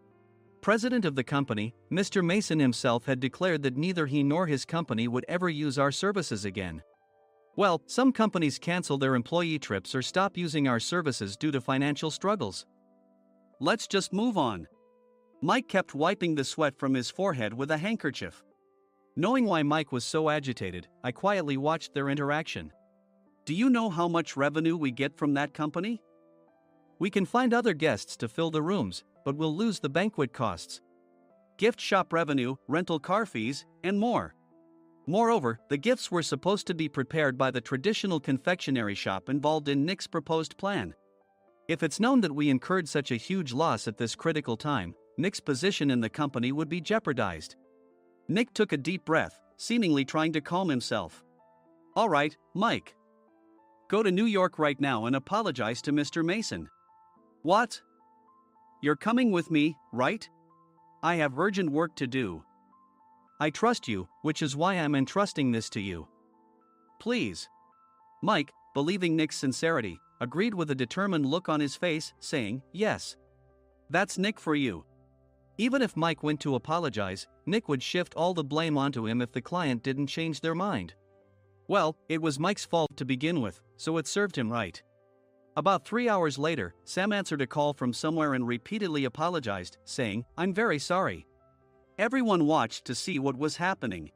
President of the company, Mr. Mason himself, had declared that neither he nor his company would ever use our services again. Well, some companies cancel their employee trips or stop using our services due to financial struggles. Let's just move on. Mike kept wiping the sweat from his forehead with a handkerchief. Knowing why Mike was so agitated, I quietly watched their interaction. Do you know how much revenue we get from that company? We can find other guests to fill the rooms, but we'll lose the banquet costs, gift shop revenue, rental car fees, and more. Moreover, the gifts were supposed to be prepared by the traditional confectionery shop involved in Nick's proposed plan. If it's known that we incurred such a huge loss at this critical time, Nick's position in the company would be jeopardized. Nick took a deep breath, seemingly trying to calm himself. All right, Mike. Go to New York right now and apologize to Mr. Mason. What? You're coming with me, right? I have urgent work to do. I trust you, which is why I'm entrusting this to you. Please. Mike, believing Nick's sincerity, agreed with a determined look on his face, saying, yes. That's Nick for you. Even if Mike went to apologize, Nick would shift all the blame onto him if the client didn't change their mind. Well, it was Mike's fault to begin with, so it served him right. About 3 hours later, Sam answered a call from somewhere and repeatedly apologized, saying, I'm very sorry. Everyone watched to see what was happening.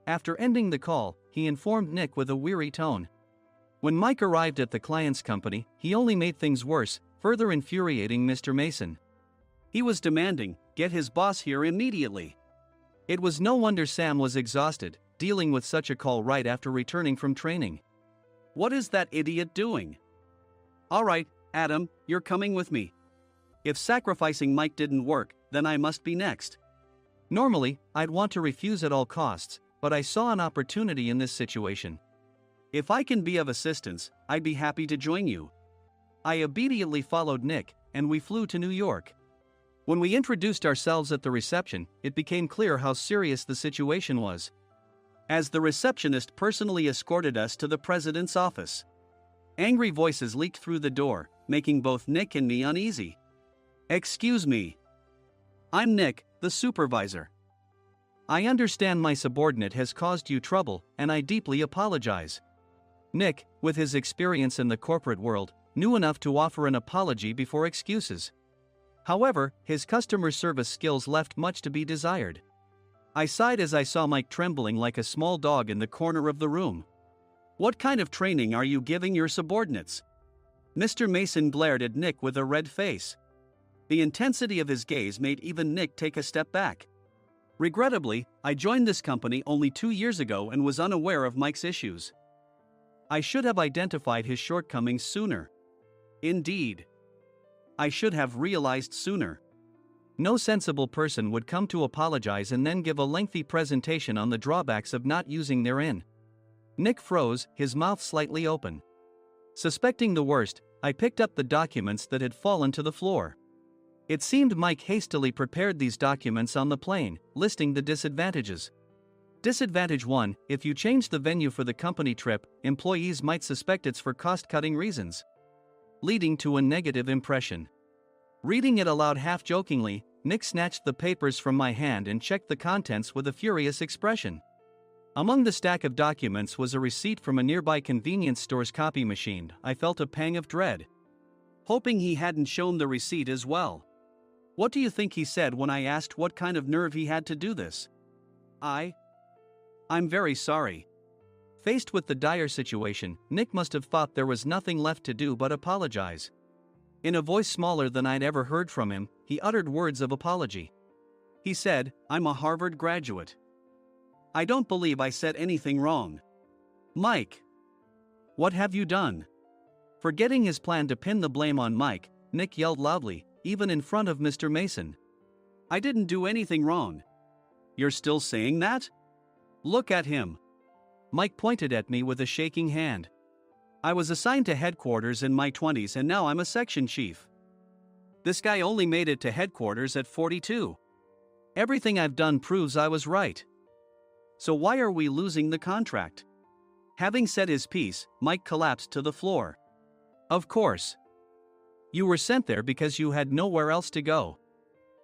After ending the call, he informed Nick with a weary tone. When Mike arrived at the client's company, he only made things worse, further infuriating Mr. Mason. He was demanding, get his boss here immediately. It was no wonder Sam was exhausted, dealing with such a call right after returning from training. What is that idiot doing? All right, Adam, you're coming with me. If sacrificing Mike didn't work, then I must be next. Normally, I'd want to refuse at all costs, but I saw an opportunity in this situation. If I can be of assistance, I'd be happy to join you. I obediently followed Nick, and we flew to New York. When we introduced ourselves at the reception, it became clear how serious the situation was, as the receptionist personally escorted us to the president's office. Angry voices leaked through the door, making both Nick and me uneasy. Excuse me. I'm Nick, the supervisor. I understand my subordinate has caused you trouble, and I deeply apologize. Nick, with his experience in the corporate world, knew enough to offer an apology before excuses. However, his customer service skills left much to be desired. I sighed as I saw Mike trembling like a small dog in the corner of the room. What kind of training are you giving your subordinates? Mr. Mason glared at Nick with a red face. The intensity of his gaze made even Nick take a step back. Regrettably, I joined this company only 2 years ago and was unaware of Mike's issues. I should have identified his shortcomings sooner. Indeed. I should have realized sooner. No sensible person would come to apologize and then give a lengthy presentation on the drawbacks of not using their in. Nick froze, his mouth slightly open. Suspecting the worst, I picked up the documents that had fallen to the floor. It seemed Mike hastily prepared these documents on the plane, listing the disadvantages. Disadvantage 1, if you change the venue for the company trip, employees might suspect it's for cost-cutting reasons, leading to a negative impression. Reading it aloud half-jokingly, Nick snatched the papers from my hand and checked the contents with a furious expression. Among the stack of documents was a receipt from a nearby convenience store's copy machine. I felt a pang of dread, hoping he hadn't shown the receipt as well. What do you think he said when I asked what kind of nerve he had to do this? I'm very sorry. Faced with the dire situation, Nick must have thought there was nothing left to do but apologize. In a voice smaller than I'd ever heard from him, he uttered words of apology. He said, "I'm a Harvard graduate. I don't believe I said anything wrong." Mike! What have you done? Forgetting his plan to pin the blame on Mike, Nick yelled loudly, even in front of Mr. Mason. "I didn't do anything wrong." "You're still saying that? Look at him." Mike pointed at me with a shaking hand. "I was assigned to headquarters in my 20s and now I'm a section chief. This guy only made it to headquarters at 42. Everything I've done proves I was right. So why are we losing the contract?" Having said his piece, Mike collapsed to the floor. "Of course. You were sent there because you had nowhere else to go."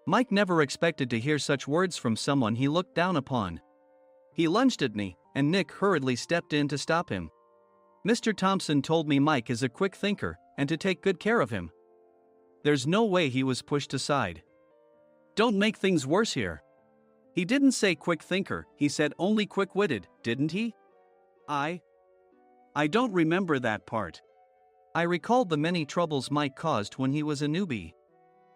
Mike never expected to hear such words from someone he looked down upon. He lunged at me, and Nick hurriedly stepped in to stop him. "Mr. Thompson told me Mike is a quick thinker, and to take good care of him." There's no way he was pushed aside. "Don't make things worse here." "He didn't say quick thinker, he said only quick-witted, didn't he?" I don't remember that part." I recalled the many troubles Mike caused when he was a newbie.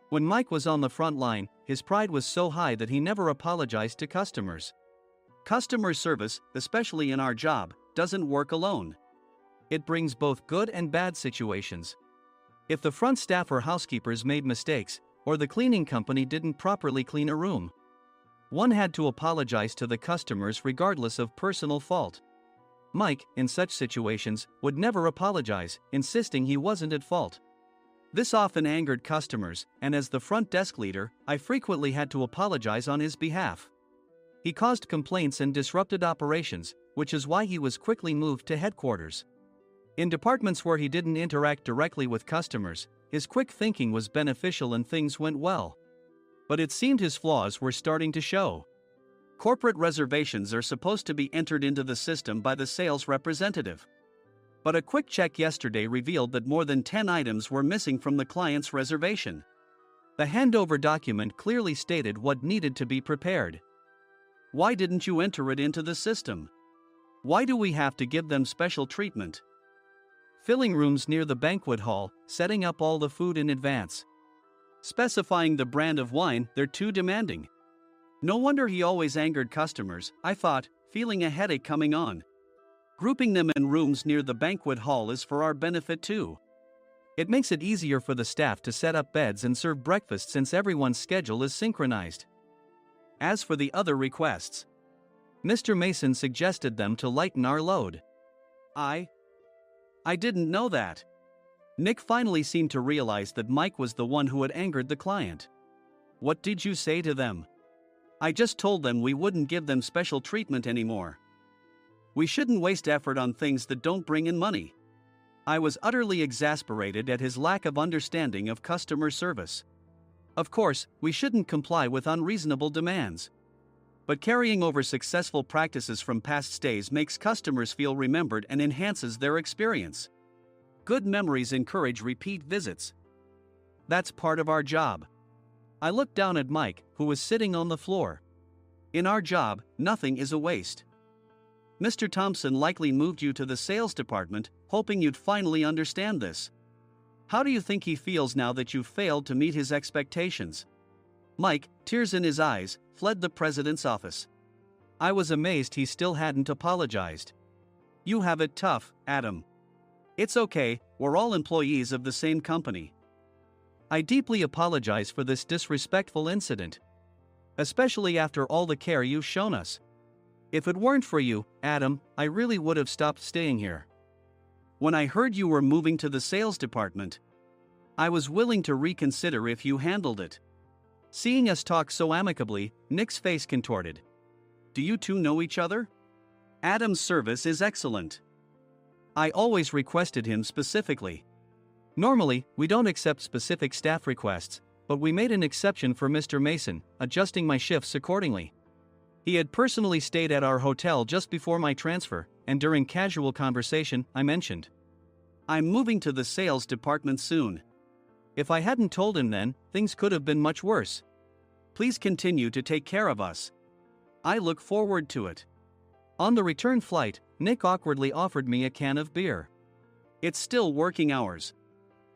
When Mike was on the front line, his pride was so high that he never apologized to customers. Customer service, especially in our job, doesn't work alone. It brings both good and bad situations. If the front staff or housekeepers made mistakes, or the cleaning company didn't properly clean a room, one had to apologize to the customers regardless of personal fault. Mike, in such situations, would never apologize, insisting he wasn't at fault. This often angered customers, and as the front desk leader, I frequently had to apologize on his behalf. He caused complaints and disrupted operations, which is why he was quickly moved to headquarters. In departments where he didn't interact directly with customers, his quick thinking was beneficial and things went well. But it seemed his flaws were starting to show. Corporate reservations are supposed to be entered into the system by the sales representative. But a quick check yesterday revealed that more than 10 items were missing from the client's reservation. The handover document clearly stated what needed to be prepared. Why didn't you enter it into the system? Why do we have to give them special treatment? Filling rooms near the banquet hall, setting up all the food in advance. Specifying the brand of wine, they're too demanding. No wonder he always angered customers, I thought, feeling a headache coming on. Grouping them in rooms near the banquet hall is for our benefit too. It makes it easier for the staff to set up beds and serve breakfast since everyone's schedule is synchronized. As for the other requests, Mr. Mason suggested them to lighten our load. I didn't know that. Nick finally seemed to realize that Mike was the one who had angered the client. What did you say to them? I just told them we wouldn't give them special treatment anymore. We shouldn't waste effort on things that don't bring in money. I was utterly exasperated at his lack of understanding of customer service. Of course, we shouldn't comply with unreasonable demands. But carrying over successful practices from past stays makes customers feel remembered and enhances their experience. Good memories encourage repeat visits. That's part of our job. I looked down at Mike, who was sitting on the floor. In our job, nothing is a waste. Mr. Thompson likely moved you to the sales department, hoping you'd finally understand this. How do you think he feels now that you've failed to meet his expectations? Mike, tears in his eyes, fled the president's office. I was amazed he still hadn't apologized. You have it tough, Adam. It's okay, we're all employees of the same company. I deeply apologize for this disrespectful incident. Especially after all the care you've shown us. If it weren't for you, Adam, I really would have stopped staying here. When I heard you were moving to the sales department, I was willing to reconsider if you handled it. Seeing us talk so amicably, Nick's face contorted. Do you two know each other? Adam's service is excellent. I always requested him specifically. Normally, we don't accept specific staff requests, but we made an exception for Mr. Mason, adjusting my shifts accordingly. He had personally stayed at our hotel just before my transfer, and during casual conversation, I mentioned, "I'm moving to the sales department soon." If I hadn't told him then, things could have been much worse. "Please continue to take care of us. I look forward to it." On the return flight, Nick awkwardly offered me a can of beer. "It's still working hours."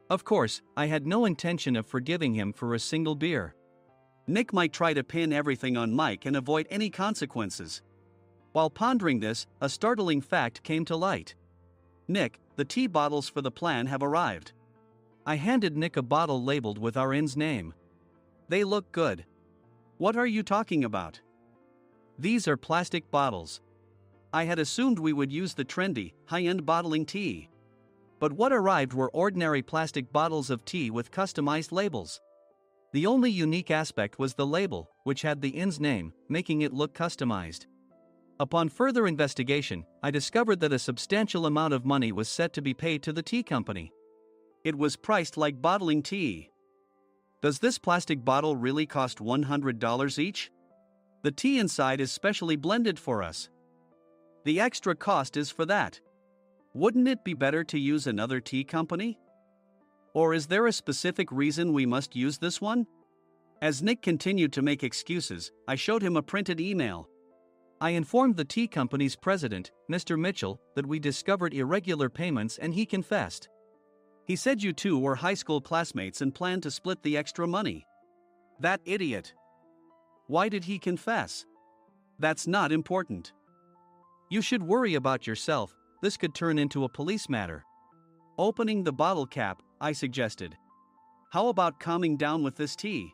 Of course, I had no intention of forgiving him for a single beer. Nick might try to pin everything on Mike and avoid any consequences. While pondering this, a startling fact came to light. "Nick, the tea bottles for the plan have arrived." I handed Nick a bottle labeled with our inn's name. "They look good." "What are you talking about?" "These are plastic bottles. I had assumed we would use the trendy, high-end bottling tea. But what arrived were ordinary plastic bottles of tea with customized labels. The only unique aspect was the label, which had the inn's name, making it look customized. Upon further investigation, I discovered that a substantial amount of money was set to be paid to the tea company. It was priced like bottling tea. "Does this plastic bottle really cost $100 each? The tea inside is specially blended for us." "The extra cost is for that. Wouldn't it be better to use another tea company? Or is there a specific reason we must use this one?" As Nick continued to make excuses, I showed him a printed email. I informed the tea company's president, Mr. Mitchell, that we discovered irregular payments and he confessed. He said you two were high school classmates and planned to split the extra money. That idiot. Why did he confess? That's not important. You should worry about yourself, this could turn into a police matter. Opening the bottle cap, I suggested. How about calming down with this tea?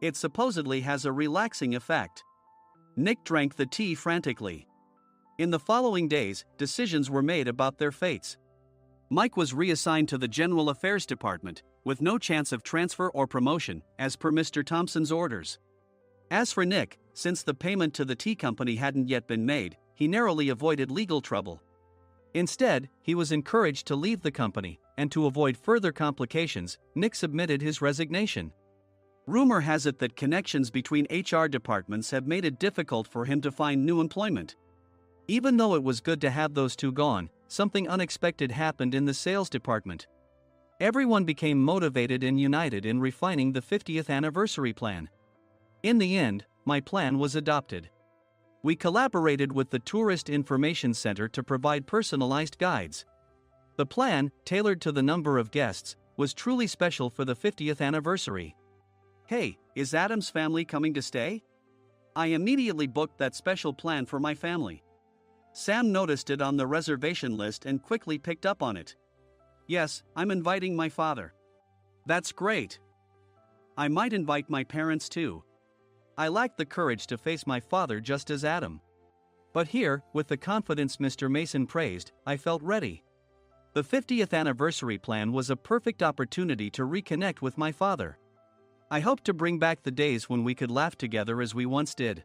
It supposedly has a relaxing effect. Nick drank the tea frantically. In the following days, decisions were made about their fates. Mike was reassigned to the General Affairs Department, with no chance of transfer or promotion, as per Mr. Thompson's orders. As for Nick, since the payment to the tea company hadn't yet been made, he narrowly avoided legal trouble. Instead, he was encouraged to leave the company, and to avoid further complications, Nick submitted his resignation. Rumor has it that connections between HR departments have made it difficult for him to find new employment. Even though it was good to have those two gone, something unexpected happened in the sales department. Everyone became motivated and united in refining the 50th anniversary plan. In the end, my plan was adopted. We collaborated with the Tourist Information Center to provide personalized guides. The plan, tailored to the number of guests, was truly special for the 50th anniversary. "Hey, is Adam's family coming to stay?" I immediately booked that special plan for my family. Sam noticed it on the reservation list and quickly picked up on it. "Yes, I'm inviting my father." "That's great. I might invite my parents too." I lacked the courage to face my father just as Adam. But here, with the confidence Mr. Mason praised, I felt ready. The 50th anniversary plan was a perfect opportunity to reconnect with my father. I hoped to bring back the days when we could laugh together as we once did.